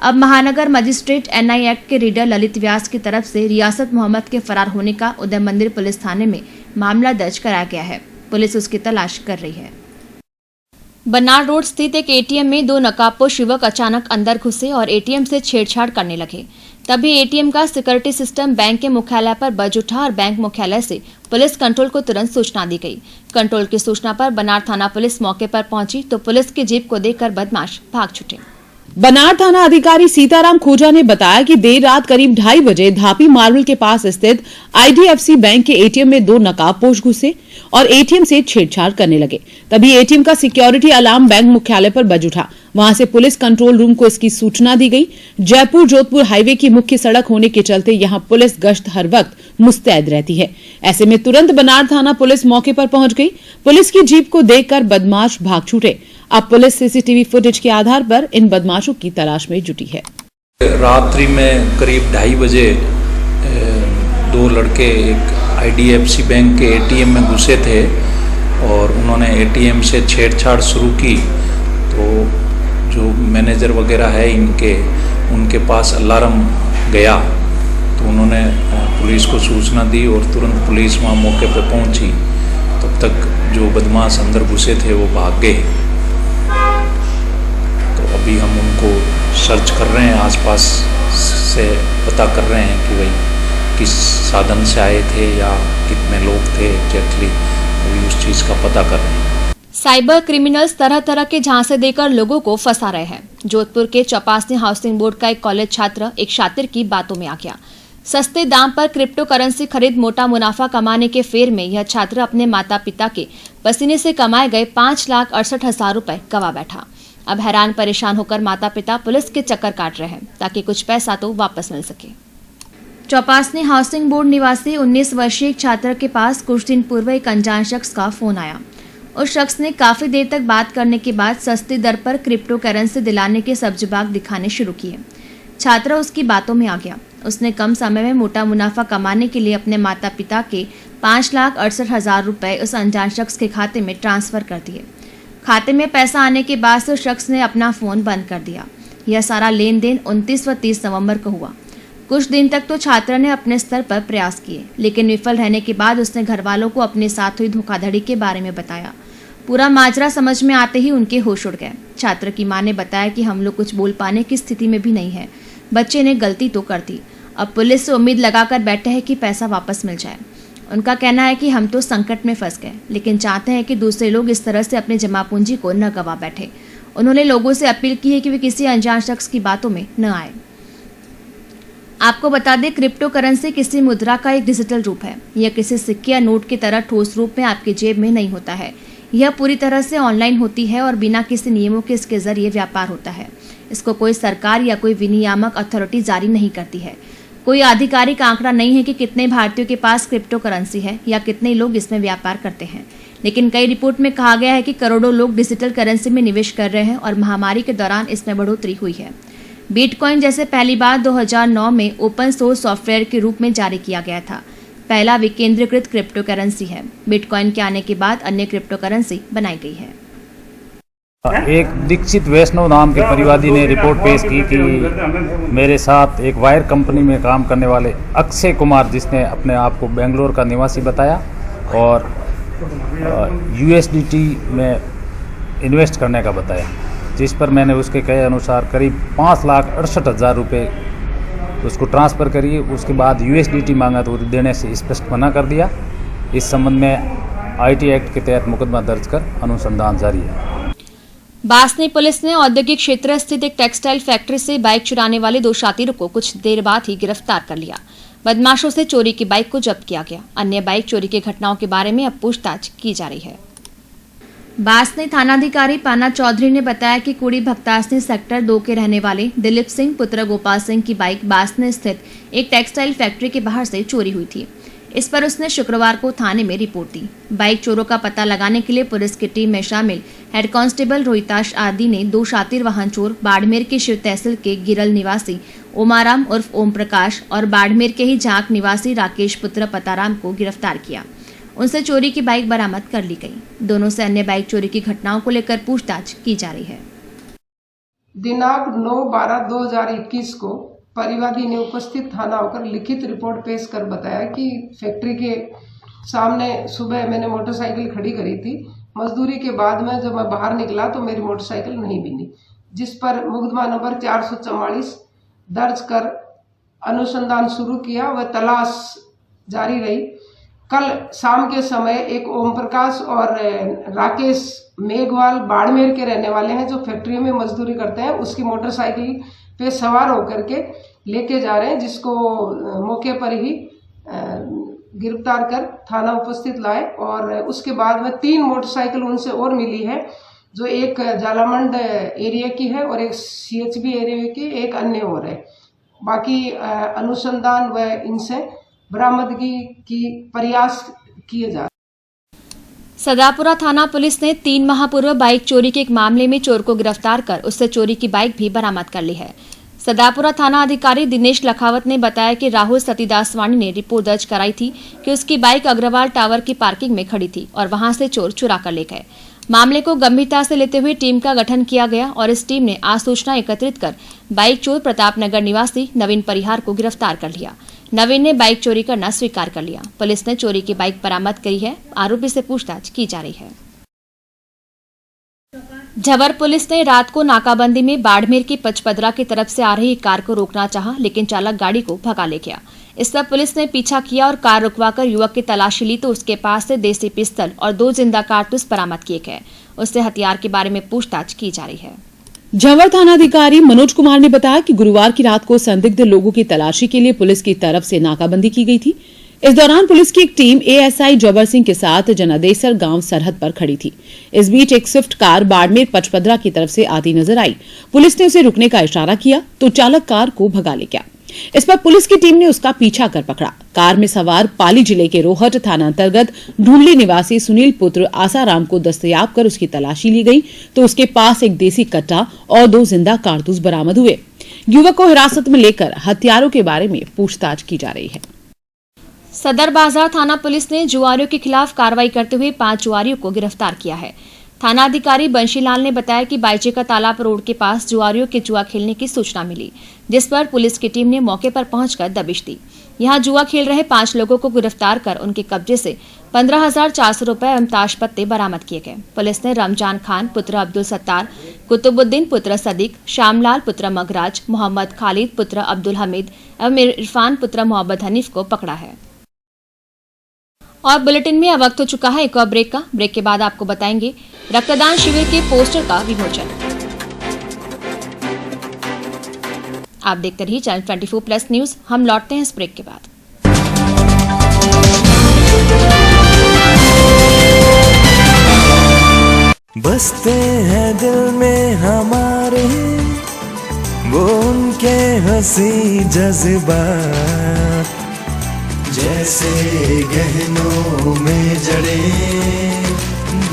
अब महानगर मजिस्ट्रेट NI एक्ट के रीडर ललित व्यास की तरफ से रियासत मोहम्मद के फरार होने का उदय मंदिर पुलिस थाने में मामला दर्ज कराया गया है। पुलिस उसकी तलाश कर रही है। बनार रोड स्थित एक ATM में 2 नकाबपोश युवक अचानक अंदर घुसे और ATM से छेड़छाड़ करने लगे। तभी ATM का सिक्योरिटी सिस्टम बैंक के मुख्यालय पर बज उठा और बैंक मुख्यालय से पुलिस कंट्रोल को तुरंत सूचना दी गई। कंट्रोल की सूचना पर बनार थाना पुलिस मौके पर पहुंची तो पुलिस की जीप को देखकर बदमाश भाग छूटे। बनार थाना अधिकारी सीताराम खोजा ने बताया कि देर रात करीब 2:30 बजे धापी मार्बल के पास स्थित IDFC बैंक के ATM में 2 नकाबपोश घुसे और ATM से छेड़छाड़ करने लगे। तभी ATM का सिक्योरिटी अलार्म बैंक मुख्यालय पर बज उठा। वहां से पुलिस कंट्रोल रूम को इसकी सूचना दी गई। जयपुर जोधपुर हाईवे की मुख्य सड़क होने के चलते यहां पुलिस गश्त हर वक्त मुस्तैद रहती है। ऐसे में तुरंत बनार थाना पुलिस मौके पर पहुंच गई। पुलिस की जीप को देखकर बदमाश भाग छूटे। अब पुलिस CCTV फुटेज के आधार पर इन बदमाशों की तलाश में जुटी है। रात्रि में करीब 2:30 बजे 2 लड़के एक IDFC बैंक के ATM में घुसे थे और उन्होंने ATM से छेड़छाड़ शुरू की। तो जो मैनेजर वगैरह है उनके पास अलार्म गया तो उन्होंने पुलिस को सूचना दी और तुरंत पुलिस वहाँ मौके पर पहुँची। तब तक जो बदमाश अंदर घुसे थे वो भाग गए। तो अभी हम उनको सर्च कर रहे हैं, आसपास से पता कर रहे हैं कि भाई किस साधन से आए थे या कितने लोग थे एग्जैक्टली, अभी उस चीज़ का पता कर रहे हैं। साइबर क्रिमिनल्स तरह तरह के झांसे देकर लोगों को फंसा रहे हैं। जोधपुर के चौपासी हाउसिंग बोर्ड का एक कॉलेज छात्र एक शातिर की बातों में आ गया। सस्ते दाम पर क्रिप्टो करेंसी खरीद मोटा मुनाफा कमाने के फेर में यह छात्र अपने माता पिता के पसीने से कमाए गए 5,68,000 रुपए गवा बैठा। अब हैरान परेशान होकर माता पिता पुलिस के चक्कर काट रहे हैं ताकि कुछ पैसा तो वापस मिल सके। चौपासनी हाउसिंग बोर्ड निवासी 19 वर्षीय एक छात्र के पास कुछ दिन पूर्व एक अनजान शख्स का फोन आया। उस शख्स ने काफी देर तक बात करने के बाद सस्ती दर पर क्रिप्टो करेंसी दिलाने के सब्जबाग दिखाने शुरू किए। छात्र उसकी बातों में आ गया। उसने कम समय में मोटा मुनाफा कमाने के लिए अपने माता पिता के 5,68,000 रुपए उस अनजान शख्स के खाते में ट्रांसफर कर दिए। खाते में पैसा आने के बाद से उस शख्स ने अपना फोन बंद कर दिया। यह सारा लेन देन 29 व 30 नवंबर को हुआ। कुछ दिन तक तो छात्रा ने अपने स्तर पर प्रयास किए, लेकिन विफल रहने के बाद उसने घर वालों को अपने साथ हुई धोखाधड़ी के बारे में बताया। पूरा माजरा समझ में आते ही उनके होश उड़ गए। छात्र की मां ने बताया कि हम लोग कुछ बोल पाने की स्थिति में भी नहीं है, बच्चे ने गलती तो कर दी, अब पुलिस से उम्मीद लगाकर बैठे हैं कि पैसा वापस मिल जाए। उनका कहना है कि हम तो संकट में फंस गए, लेकिन चाहते हैं कि दूसरे लोग इस तरह से अपने जमा पूंजी को न गवा बैठे। उन्होंने लोगों से अपील की है कि वे किसी अनजान शख्स की बातों में न आए। आपको बता दें, क्रिप्टो करेंसी किसी मुद्रा का एक डिजिटल रूप है। यह किसी सिक्के या नोट की तरह ठोस रूप में आपकी जेब में नहीं होता है। यह पूरी तरह से ऑनलाइन होती है और बिना किसी नियमों के इसके जरिए व्यापार होता है। इसको कोई सरकार या कोई विनियामक अथॉरिटी जारी नहीं करती है। कोई आधिकारिक आंकड़ा नहीं है कि कितने भारतीयों के पास क्रिप्टो करेंसी है या कितने लोग इसमें व्यापार करते हैं, लेकिन कई रिपोर्ट में कहा गया है कि करोड़ों लोग डिजिटल करेंसी में निवेश कर रहे हैं और महामारी के दौरान इसमें बढ़ोतरी हुई है। बिटकॉइन जैसे पहली बार 2009 में ओपन सोर्स सॉफ्टवेयर के रूप में जारी किया गया था। पहला विकेंद्रीकृत क्रिप्टो करेंसी है। बिटकॉइन के आने के बाद अन्य क्रिप्टो करेंसी बनाई गई है। एक दीक्षित वैष्णव नाम के परिवादी ने रिपोर्ट पेश की कि मेरे साथ एक वायर कंपनी में काम करने वाले अक्षय कुमार, जिसने अपने आप को बेंगलोर का निवासी बताया और USDT में इन्वेस्ट करने का बताया, जिस पर मैंने उसके कहे अनुसार करीब 5,68,000 रुपये उसको ट्रांसफ़र करिए। उसके बाद USDT मांगा तो देने से स्पष्ट मना कर दिया। इस संबंध में IT एक्ट के तहत मुकदमा दर्ज कर अनुसंधान जारी है। बासनी पुलिस ने औद्योगिक क्षेत्र स्थित एक टेक्सटाइल फैक्ट्री से बाइक चुराने वाले 2 शातिरों को कुछ देर बाद ही गिरफ्तार कर लिया। बदमाशों से चोरी की बाइक को जब्त किया गया। अन्य बाइक चोरी की घटनाओं के बारे में अब पूछताछ की जा रही है। बासनी थानाधिकारी पाना चौधरी ने बताया कि कुड़ी भक्तासनी सेक्टर 2 के रहने वाले दिलीप सिंह पुत्र गोपाल सिंह की बाइक बासनी स्थित एक टेक्सटाइल फैक्ट्री के बाहर से चोरी हुई थी। इस पर उसने शुक्रवार को थाने में रिपोर्ट दी। बाइक चोरों का पता लगाने के लिए पुलिस की टीम में शामिल हेड कांस्टेबल रोहिताश आदि ने 2 शातिर वाहन चोर बाड़मेर के शिव तहसील के गिरल निवासी ओमाराम उर्फ ओम प्रकाश और बाड़मेर के ही झांक निवासी राकेश पुत्र पताराम को गिरफ्तार किया। उनसे चोरी की बाइक बरामद कर ली गई। दोनों से अन्य बाइक चोरी की घटनाओं को लेकर पूछताछ की जा रही है। दिनांक 9/12/2021 को परिवादी ने उपस्थित थाना होकर लिखित रिपोर्ट पेश कर बताया कि फैक्ट्री के सामने सुबह मैंने मोटरसाइकिल खड़ी करी थी। मजदूरी के बाद में जब मैं बाहर निकला तो मेरी मोटरसाइकिल नहीं मिली, जिस पर मुकदमा नंबर 444 दर्ज कर अनुसंधान शुरू किया व तलाश जारी रही। कल शाम के समय एक ओम प्रकाश और राकेश मेघवाल बाड़मेर के रहने वाले हैं, जो फैक्ट्री में मजदूरी करते हैं, उसकी मोटरसाइकिल पे सवार होकर के लेके जा रहे हैं, जिसको मौके पर ही गिरफ्तार कर थाना उपस्थित लाए। और उसके बाद में 3 मोटरसाइकिल उनसे और मिली है, जो एक जालामंड एरिया की है और एक CHB एरिया की, एक अन्य और है। बाकी अनुसंधान व इनसे बरामदगी की प्रयास किए जा रहे। सदापुरा थाना पुलिस ने 3 माह पूर्व बाइक चोरी के एक मामले में चोर को गिरफ्तार कर उससे चोरी की बाइक भी बरामद कर ली है। सदापुरा थाना अधिकारी दिनेश लखावत ने बताया कि राहुल सतीदास वाणी ने रिपोर्ट दर्ज कराई थी कि उसकी बाइक अग्रवाल टावर की पार्किंग में खड़ी थी और वहां से चोर चुरा कर ले गए। मामले को गंभीरता से लेते हुए टीम का गठन किया गया और इस टीम ने आज सूचना एकत्रित कर बाइक चोर प्रतापनगर निवासी नवीन परिहार को गिरफ्तार कर लिया। नवीन ने बाइक चोरी करना स्वीकार कर लिया। पुलिस ने चोरी की बाइक बरामद करी है। आरोपी से पूछताछ की जा रही है। झवर पुलिस ने रात को नाकाबंदी में बाड़मेर की पचपदरा की तरफ से आ रही कार को रोकना चाहा, लेकिन चालक गाड़ी को भगा ले गया। इस पर पुलिस ने पीछा किया और कार रुकवाकर युवक की तलाशी ली तो उसके पास से देसी पिस्तौल और 2 जिंदा कारतूस बरामद किए गए। उससे हथियार के बारे में पूछताछ की जा रही है। झवर थानाधिकारी मनोज कुमार ने बताया कि गुरुवार की रात को संदिग्ध लोगों की तलाशी के लिए पुलिस की तरफ से नाकाबंदी की गई थी। इस दौरान पुलिस की एक टीम ASI जबर सिंह के साथ जनादेसर गांव सरहद पर खड़ी थी। इस बीच एक स्विफ्ट कार बाड़मेर पचपदरा की तरफ से आती नजर आई। पुलिस ने उसे रुकने का इशारा किया तो चालक कार को भगा ले गया। इस पर पुलिस की टीम ने उसका पीछा कर पकड़ा। कार में सवार पाली जिले के रोहट थाना अंतर्गत ढूंढली निवासी सुनील पुत्र आसाराम को दस्तयाब कर उसकी तलाशी ली गई तो उसके पास एक देसी कट्टा और 2 जिंदा कारतूस बरामद हुए। युवक को हिरासत में लेकर हथियारों के बारे में पूछताछ की जा रही है। सदर बाजार थाना पुलिस ने जुआरियों के खिलाफ कार्रवाई करते हुए 5 जुआरियों को गिरफ्तार किया है। थानाधिकारी बंशीलाल ने बताया कि बाईचे का तालाब रोड के पास जुआरियों के जुआ खेलने की सूचना मिली, जिस पर पुलिस की टीम ने मौके पर पहुंचकर दबिश दी। यहां जुआ खेल रहे 5 लोगों को गिरफ्तार कर उनके कब्जे से 15,400 रुपए एवं ताश पत्ते बरामद किए गए। पुलिस ने रमजान खान पुत्र अब्दुल सत्तार, कुतुबुद्दीन पुत्र सदीक, श्यामलाल पुत्र मगराज, मोहम्मद खालिद पुत्र अब्दुल हमीद एवं इरफान पुत्र मोहम्मद हनीफ को पकड़ा है। और बुलेटिन में अब वक्त हो चुका है एक और ब्रेक का। ब्रेक के बाद आपको बताएंगे रक्तदान शिविर के पोस्टर का विमोचन। आप देखते रहिए चैनल 24+ न्यूज। हम लौटते हैं इस ब्रेक के बाद। बसते हैं दिल में हमारे वो उनके हंसी जज्बात, जैसे गहनों में जड़े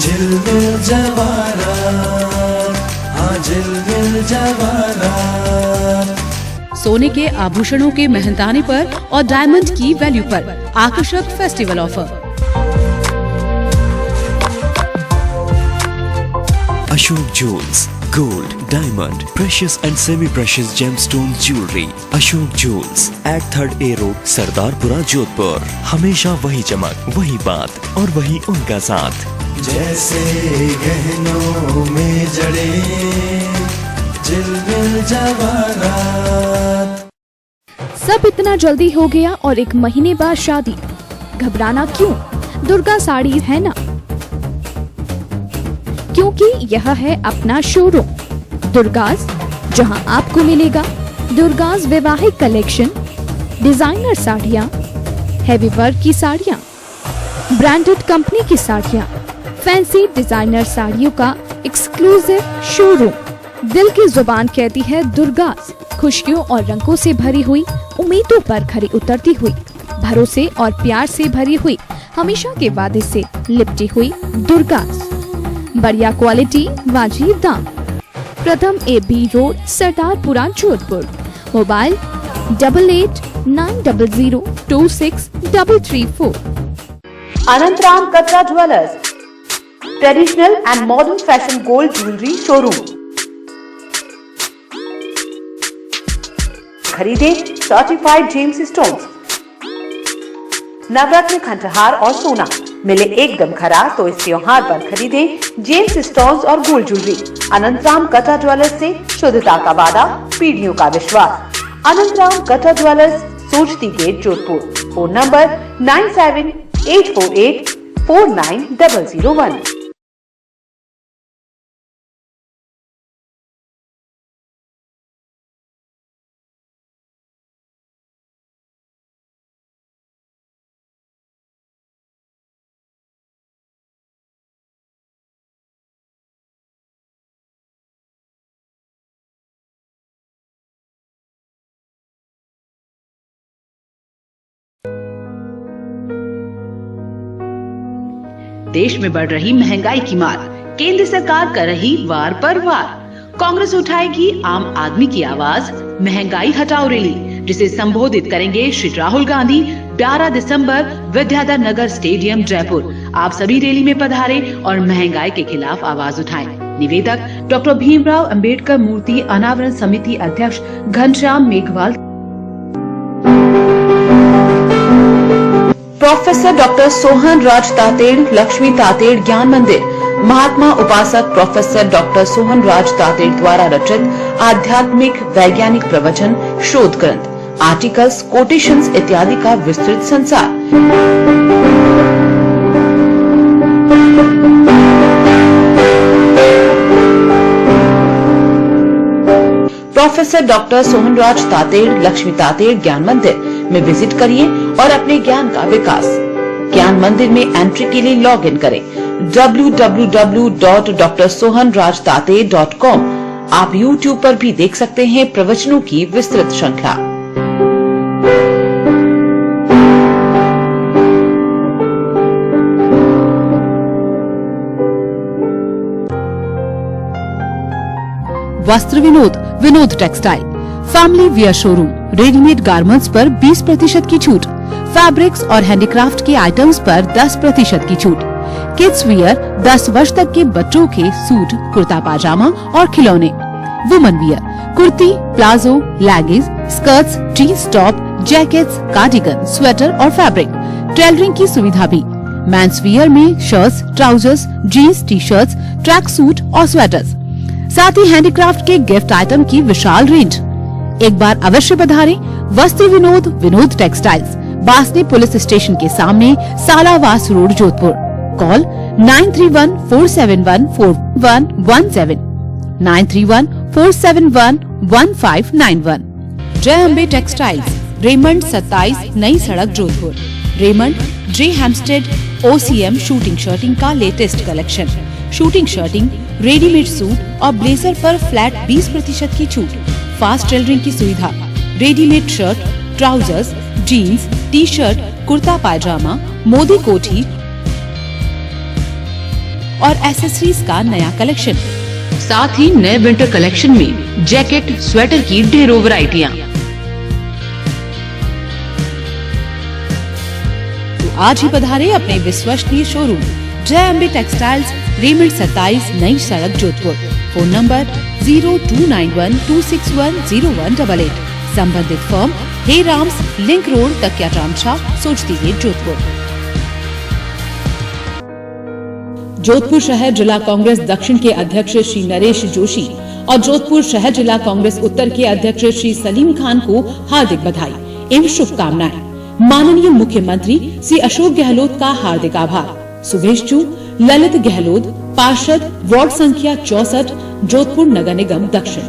झिलमिल जवाहरात, हाँ झिलमिल जवाहरात। सोने के आभूषणों के मेहनताने पर और डायमंड की वैल्यू पर आकर्षक festival offer. Ashok jewels, gold, diamond, precious and semi precious gemstone jewellery. Ashok jewels at 3rd A road, Sardarpura, Jodhpur. हमेशा वही चमक, वही बात और वही उनका साथ। जैसे गहनों में जड़े झिलमिल जवाहरात। सब इतना जल्दी हो गया और 1 महीने बाद शादी। घबराना क्यों? दुर्गा साड़ी है ना, क्योंकि यह है अपना शोरूम दुर्गास, जहां आपको मिलेगा दुर्गास वैवाहिक कलेक्शन, डिजाइनर साड़ियां, हैवी वर्क की साड़ियां, ब्रांडेड कंपनी की साड़ियां, फैंसी डिजाइनर साड़ियों का एक्सक्लूसिव शोरूम। दिल की जुबान कहती है दुर्गास, खुशियों और रंगों से भरी हुई, उम्मीदों पर खरी उतरती हुई, भरोसे और प्यार से भरी हुई, हमेशा के वादे से लिपटी हुई दुर्गास। बढ़िया क्वालिटी, वाजिब दाम। प्रथम AB road, Sardarpura, Jodhpur. Mobile 8890026334। Anantaram Katra jewellers, traditional and modern fashion gold jewellery showroom. खरीदे सर्टिफाइड जेम्स स्टोन्स, नवरत्न खंडहार और सोना मिले एकदम खरा, तो इस त्योहार पर खरीदे जेम्स स्टोन्स और gold jewellery. Anantram Katra jewellers से शुद्धता का वादा, पीढ़ियों का विश्वास। Anantram Katra jewellers, Sojati gate, Jodhpur. Phone number 9784849001। देश में बढ़ रही महंगाई की मार, केंद्र सरकार कर रही वार पर वार। कांग्रेस उठाएगी आम आदमी की आवाज, महंगाई हटाओ रैली, जिसे संबोधित करेंगे श्री राहुल गांधी 12 दिसंबर विद्याधर नगर स्टेडियम, जयपुर। आप सभी रैली में पधारें और महंगाई के खिलाफ आवाज उठाएं। निवेदक डॉक्टर भीमराव अंबेडकर मूर्ति अनावरण समिति अध्यक्ष घनश्याम मेघवाल। Professor doctor Sohan Raj Tated, Lakshmi Tated Gyan Mandir. महात्मा उपासक प्रोफेसर डॉक्टर सोहन राज तातेड़ द्वारा रचित आध्यात्मिक वैज्ञानिक प्रवचन, शोध ग्रंथ, आर्टिकल्स, कोटेशंस इत्यादि का विस्तृत संसार। प्रोफेसर डॉक्टर सोहन राज तातेड़, लक्ष्मी तातेड़ ज्ञान मंदिर में विजिट करिए और अपने ज्ञान का विकास। ज्ञान मंदिर में एंट्री के लिए लॉग इन करें www.drsohanrajtate.com। आप YouTube पर भी देख सकते हैं प्रवचनों की विस्तृत श्रृंखला। वस्त्र Vinod, Vinod textile, family wear showroom, readymade garments पर 20% की छूट, फैब्रिक्स और हैंडीक्राफ्ट के आइटम्स पर 10% की छूट। किड्स वियर 10 वर्ष तक के बच्चों के सूट, कुर्ता पाजामा और खिलौने। Woman wear kurti, palazzo, leggings, skirts, jeans top, jackets, cardigan, sweater और फैब्रिक। टेलरिंग की सुविधा भी। मेंस वियर में shirts, trousers, jeans, T shirts, track suit और स्वेटर्स। साथ ही हैंडीक्राफ्ट के गिफ्ट आइटम की विशाल रेंज। एक बार अवश्य पधारें Vastra Vinod, Vinod textiles, Basni police station के सामने, सालावास रोड, जोधपुर। कॉल 9314714117, 9314711591। जय अम्बे टेक्सटाइल्स, रेमंड 27, नई सड़क, Jodhpur. Raymond J Hampstead OCM suiting shirting का latest collection. Suiting shirting, readymade suit और ब्लेजर पर फ्लैट 20% की छूट। फास्ट टेलरिंग की सुविधा। Readymade shirt, trousers, jeans, T shirt, kurta pyjama, Modi कोठी और एसेसरीज का नया कलेक्शन। साथ ही नए विंटर कलेक्शन में जैकेट, स्वेटर की ढेरों वैरायटियां। तो आज ही पधारे अपने विश्वसनीय शोरूम जय अम्बे टेक्सटाइल्स, रेमंड 27, नई सड़क, जोधपुर। Phone number 029126100188। संबंधित फर्म हे राम्स, लिंक रोड, तकिया ट्रामशा, सोचती गेट, जोधपुर। जोधपुर शहर जिला कांग्रेस दक्षिण के अध्यक्ष श्री नरेश जोशी और जोधपुर शहर जिला कांग्रेस उत्तर के अध्यक्ष श्री सलीम खान को हार्दिक बधाई एवं शुभकामनाएं। माननीय मुख्यमंत्री श्री अशोक गहलोत का हार्दिक आभार। शुभेच्छु ललित गहलोत, पार्षद, वार्ड संख्या 64, जोधपुर नगर निगम दक्षिण।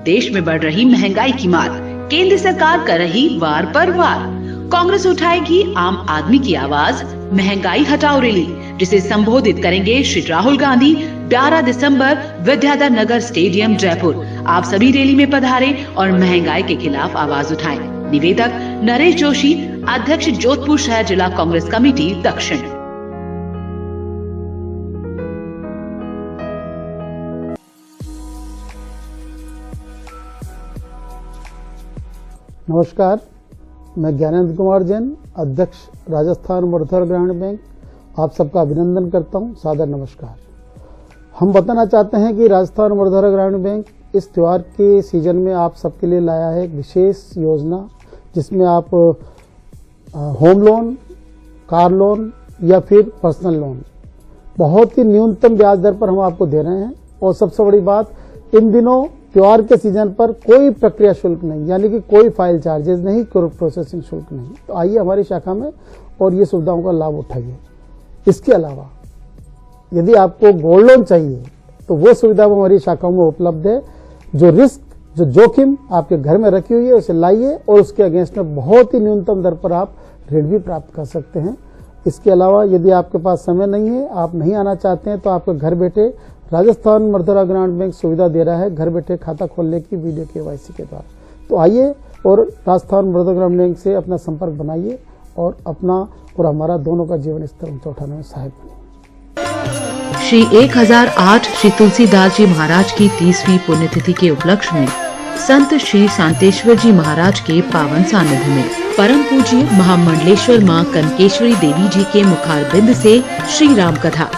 देश में बढ़ रही महंगाई की मार, केंद्र सरकार कर रही वार पर वार। कांग्रेस उठाएगी आम आदमी की आवाज, महंगाई हटाओ रैली, जिसे संबोधित करेंगे श्री राहुल गांधी 12 दिसंबर विद्याधर नगर स्टेडियम, जयपुर। आप सभी रैली में पधारें और महंगाई के खिलाफ आवाज उठाएं। निवेदक नरेश जोशी, अध्यक्ष, जोधपुर शहर जिला कांग्रेस कमेटी, दक्षिण। नमस्कार, मैं ज्ञानेंद्र कुमार जैन, अध्यक्ष, राजस्थान मर्धर ग्रामीण बैंक, आप सबका अभिनंदन करता हूं। सादर नमस्कार। हम बताना चाहते हैं कि राजस्थान मर्धर ग्रामीण बैंक इस त्योहार के सीजन में आप सबके लिए लाया है एक विशेष योजना, जिसमें आप होम लोन, कार लोन या फिर पर्सनल लोन बहुत ही न्यूनतम ब्याज दर पर हम आपको दे रहे हैं। और सबसे बड़ी बात, इन दिनों त्योहार के सीजन पर कोई प्रक्रिया शुल्क नहीं, यानी कि कोई फाइल चार्जेस नहीं, कोई प्रोसेसिंग शुल्क नहीं। तो आइए हमारी शाखा में और ये सुविधाओं का लाभ उठाइए। इसके अलावा यदि आपको गोल्ड लोन चाहिए तो वो सुविधा हमारी शाखाओं में उपलब्ध है। जो रिस्क, जो जोखिम आपके घर में रखी हुई है, उसे लाइए और उसके अगेंस्ट में बहुत ही न्यूनतम दर पर आप ऋण भी प्राप्त कर सकते हैं। इसके अलावा यदि आपके पास समय नहीं है, आप नहीं आना चाहते हैं, तो आपके घर बैठे राजस्थान मर्धरा ग्रामीण बैंक सुविधा दे रहा है घर बैठे खाता खोलने की वीडियो KYC के द्वारा। तो आइए और राजस्थान मर्धरा ग्रामीण बैंक से अपना संपर्क बनाइए और अपना और हमारा दोनों का जीवन स्तर ऊंचा उठाने में सहायक बनिए। श्री 1008 श्री तुलसीदास जी महाराज की 30वीं पुण्यतिथि के उपलक्ष्य में संत श्री शांतेश्वर जी महाराज के पावन सानिध्य में परम पूज्य महामंडलेश्वर मां कनकेश्वरी देवी जी के मुखारबिंद से श्री राम कथा।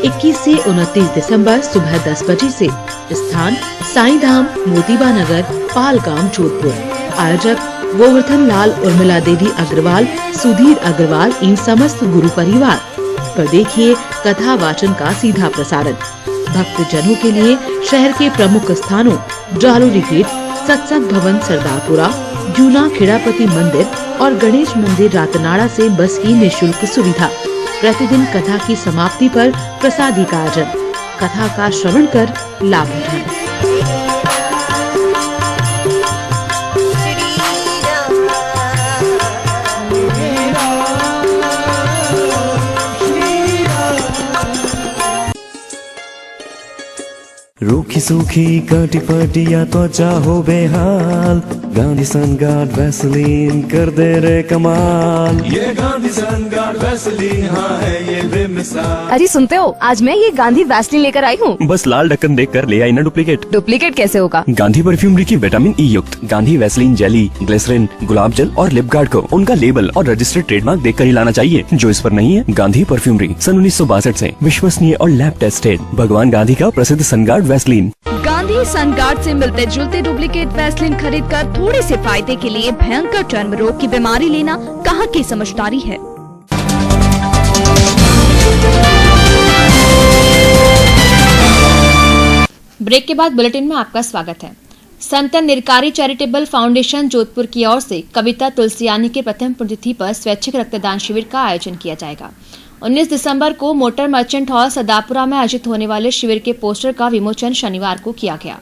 21 से 29 दिसंबर सुबह 10 बजे से। स्थान साईं धाम, मोतीबा नगर, पालगाम, जोधपुर। आयोजक गोवर्धन लाल, उर्मिला देवी अग्रवाल, सुधीर अग्रवाल, इन समस्त गुरु परिवार। पर देखिए कथा वाचन का सीधा प्रसारण। भक्त जनों के लिए शहर के प्रमुख स्थानों जालोरी गेट, सत्संग भवन सरदारपुरा, जूना खेड़ापति मंदिर और गणेश मंदिर रातनाड़ा से बस की निःशुल्क सुविधा। प्रतिदिन कथा की समाप्ति पर प्रसादी का आयोजन। कथा का श्रवण कर लाभ उठाएं। रूखी सूखी काटी पाटिया त्वचा हो बेहाल, गांधी सनगार्ड वैसलीन कर दे रे कमाल। ये गांधी सनगार्ड वैसलीन, हाँ है ये बेमिसाल। अरे सुनते हो, आज मैं ये गांधी वैसलीन लेकर आई हूँ। बस लाल ढक्कन देख कर ले आई ना डुप्लीकेट। डुप्लीकेट कैसे होगा? गांधी परफ्यूमरी की विटामिन ई युक्त गांधी वैसलीन जेली, ग्लिसरीन, गुलाब जल और लिप गार्ड को उनका लेबल और रजिस्टर्ड ट्रेडमार्क देख कर ही लाना चाहिए। जो इस पर नहीं है, गांधी परफ्यूमरी सन 1962 से विश्वसनीय और लैब टेस्टेड भगवान गांधी का प्रसिद्ध सनगार्ड वैसलीन। गांधी सनगार्ड से मिलते जुलते डुप्लीकेट वैसलीन खरीद कर थोड़े से फायदे के लिए भयंकर चर्म रोग की बीमारी लेना कहाँ की समझदारी है। ब्रेक के बाद बुलेटिन में आपका स्वागत है। संत निरकारी चैरिटेबल फाउंडेशन जोधपुर की ओर से कविता तुलसियानी के प्रथम पुण्यतिथि पर स्वैच्छिक रक्तदान शिविर का आयोजन किया जाएगा। 19 दिसंबर को मोटर मर्चेंट हॉल सदापुरा में आयोजित होने वाले शिविर के पोस्टर का विमोचन शनिवार को किया गया।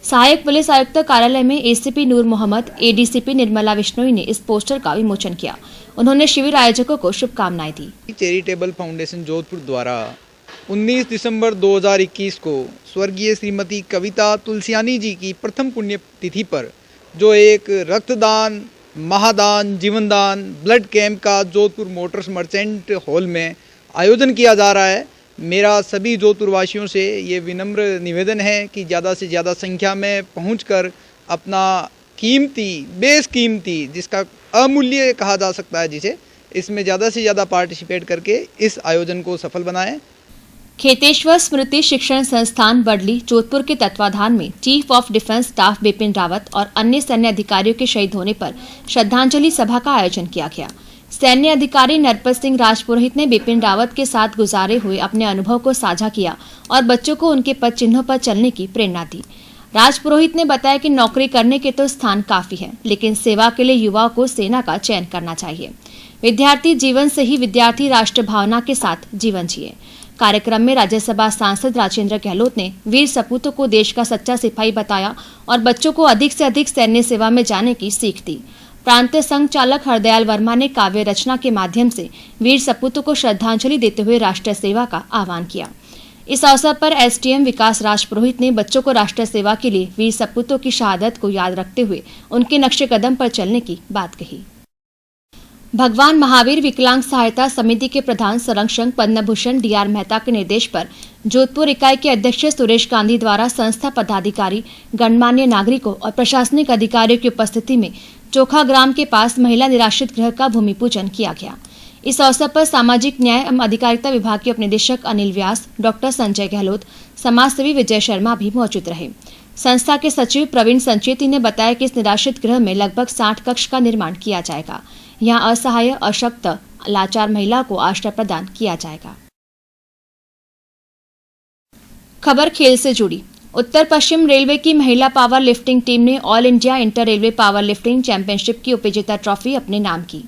सहायक पुलिस आयुक्त कार्यालय में एसीपी नूर मोहम्मद, एडीसीपी निर्मला विश्नोई ने इस पोस्टर का विमोचन किया। उन्होंने शिविर आयोजकों को शुभकामनाएं दी। चैरिटेबल फाउंडेशन जोधपुर द्वारा 19 दिसंबर 2021 को स्वर्गीय श्रीमती कविता तुलसियानी जी की प्रथम पुण्यतिथि पर जो एक रक्तदान, महादान, जीवनदान, ब्लड कैंप का जोधपुर मोटर्स मर्चेंट हॉल में आयोजन किया जा रहा है। मेरा सभी जोधपुर वासियों से ये विनम्र निवेदन है कि ज़्यादा से ज़्यादा संख्या में पहुंचकर अपना कीमती, बेशकीमती, जिसका अमूल्य कहा जा सकता है जिसे, इसमें ज़्यादा से ज़्यादा पार्टिसिपेट करके इस आयोजन को सफल बनाएं। खेतेश्वर स्मृति शिक्षण संस्थान बडली जोधपुर के तत्वाधान में chief of defence staff Bipin Rawat और अन्य सैन्य अधिकारियों के शहीद होने पर श्रद्धांजलि सभा का आयोजन किया गया। सैन्य अधिकारी नरपत सिंह राजपुरोहित ने बिपिन रावत के साथ गुजारे हुए अपने अनुभव को साझा किया और बच्चों को उनके पद चिन्हों पर चलने की प्रेरणा दी। राजपुरोहित ने बताया कि नौकरी करने के तो स्थान काफी है, लेकिन सेवा के लिए युवाओं को सेना का चयन करना चाहिए। विद्यार्थी जीवन से ही विद्यार्थी राष्ट्र भावना के साथ जीवन जिए। कार्यक्रम में राज्यसभा सांसद राजेंद्र गहलोत ने वीर सपूतों को देश का सच्चा सिपाही बताया और बच्चों को अधिक से अधिक सैन्य सेवा में जाने की सीख दी। प्रांतीय संघ चालक हरदयाल वर्मा ने काव्य रचना के माध्यम से वीर सपूतों को श्रद्धांजलि देते हुए राष्ट्र सेवा का आह्वान किया। इस अवसर पर एसडीएम विकास राजपुरोहित ने बच्चों को राष्ट्र सेवा के लिए वीर सपूतों की शहादत को याद रखते हुए उनके नक्शे कदम पर चलने की बात कही। भगवान महावीर विकलांग सहायता समिति के प्रधान संरक्षक पद्मभूषण डीआर मेहता के निर्देश पर जोधपुर इकाई के अध्यक्ष सुरेश गांधी द्वारा संस्था पदाधिकारी, गणमान्य नागरिकों और प्रशासनिक अधिकारियों की उपस्थिति में चोखा ग्राम के पास महिला निराश्रित गृह का भूमि पूजन किया गया। इस अवसर पर सामाजिक न्याय एवं अधिकारिता विभाग के उपनिदेशक अनिल व्यास, डॉक्टर संजय गहलोत, समाजसेवी विजय शर्मा भी मौजूद रहे। संस्था के सचिव प्रवीण संचेती ने बताया कि इस निराश्रित गृह में लगभग 60 कक्ष का निर्माण किया जाएगा। यहाँ असहाय, अशक्त, लाचार महिला को आश्रय प्रदान किया जाएगा। खबर खेल से जुड़ी। उत्तर पश्चिम रेलवे की महिला पावर लिफ्टिंग टीम ने all India inter railway power lifting championship की उपविजेता ट्रॉफी अपने नाम की।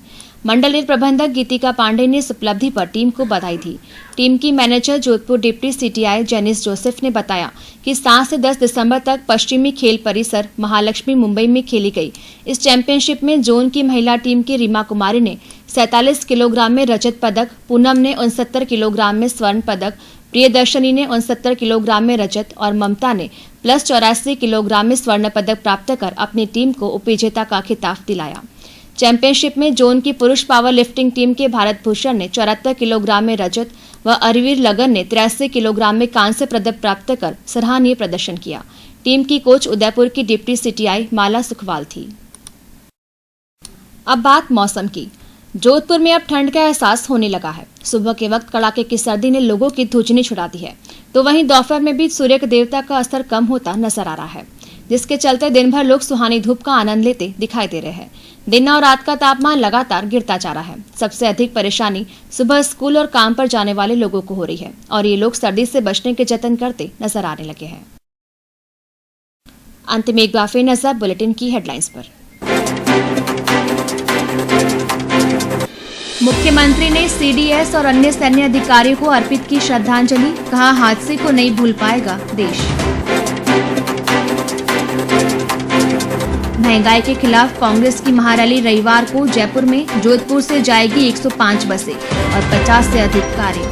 मंडल प्रबंधक गीतिका पांडे ने इस उपलब्धि पर टीम को बधाई दी। टीम की manager Jodhpur deputy CTI Janice Joseph ने बताया कि 7 से 10 दिसंबर तक पश्चिमी खेल परिसर महालक्ष्मी मुंबई में खेली गई इस चैंपियनशिप में जोन की महिला टीम की रीमा कुमारी ने 47 किलोग्राम में रजत पदक, पूनम ने 69 किलोग्राम में स्वर्ण पदक, प्रियदर्शनी ने 69 किलोग्राम में रजत और ममता ने प्लस 84 किलोग्राम में स्वर्ण पदक प्राप्त कर अपनी टीम को उपविजेता का खिताब दिलाया। चैंपियनशिप में जोन की पुरुष पावर लिफ्टिंग टीम के भारत भूषण ने 74 किलोग्राम में रजत व अरवीर लगन ने 83 किलोग्राम में कांस्य पदक प्राप्त कर सराहनीय प्रदर्शन किया। टीम की कोच उदयपुर की डिप्टी सीटीआई माला सुखवाल थी। अब बात मौसम की। जोधपुर में अब ठंड का एहसास होने लगा है। सुबह के वक्त कड़ाके की सर्दी ने लोगों की धुजनी छुड़ा दी है, तो वहीं दोपहर में भी सूर्य के देवता का असर कम होता नजर आ रहा है, जिसके चलते दिन भर लोग सुहानी धूप का आनंद लेते दिखाई दे रहे हैं। दिन और रात का तापमान लगातार गिरता जा रहा है। सबसे अधिक परेशानी सुबह स्कूल और काम पर जाने वाले लोगों को हो रही है और ये लोग सर्दी से बचने के जतन करते नजर आने लगे हैं। अंत में एक बार फिर नजर बुलेटिन की हेडलाइंस पर। मुख्यमंत्री ने सीडीएस और अन्य सैन्य अधिकारियों को अर्पित की श्रद्धांजलि, कहा हादसे को नहीं भूल पाएगा देश। महंगाई के खिलाफ कांग्रेस की महारैली रविवार को जयपुर में। जोधपुर से जाएगी 105 बसें और 50 से अधिक कारें।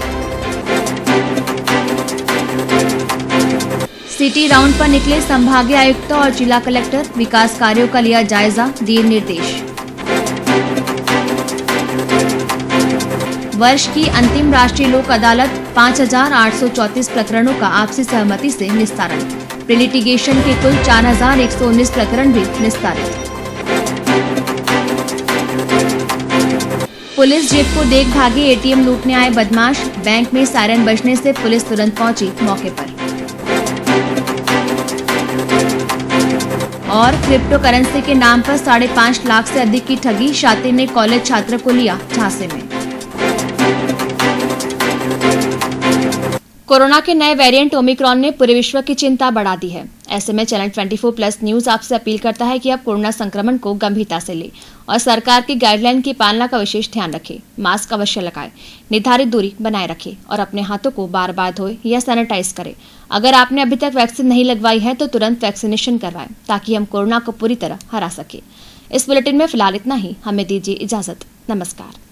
सिटी राउंड पर निकले संभागीय आयुक्त और जिला कलेक्टर, विकास कार्यों का लिया जायजा, दिए निर्देश। वर्ष की अंतिम राष्ट्रीय लोक अदालत 5,834 प्रकरणों का आपसी सहमति से निस्तारण। प्री लिटिगेशन के कुल 4,119 प्रकरण भी निस्तारित। पुलिस जेब को देख भागे एटीएम लूटने आए बदमाश, बैंक में सायरन बजने से पुलिस तुरंत पहुंची मौके पर। और क्रिप्टो करेंसी के नाम पर 5.5 लाख से अधिक की ठगी, शातिर ने कॉलेज छात्र को लिया झांसे में। कोरोना के नए वेरिएंट ओमिक्रॉन ने पूरे विश्व की चिंता बढ़ा दी है। ऐसे में चैनल 24+ न्यूज आपसे अपील करता है कि आप कोरोना संक्रमण को गंभीरता से लें और सरकार की गाइडलाइन की पालना का विशेष ध्यान रखें। मास्क अवश्य लगाएं, निर्धारित दूरी बनाए रखें और अपने हाथों को बार बार धोएं या सैनिटाइज करें। अगर आपने अभी तक वैक्सीन नहीं लगवाई है तो तुरंत वैक्सीनेशन करवाएं ताकि हम कोरोना को पूरी तरह हरा सके। इस बुलेटिन में फिलहाल इतना ही। हमें दीजिए इजाजत। नमस्कार।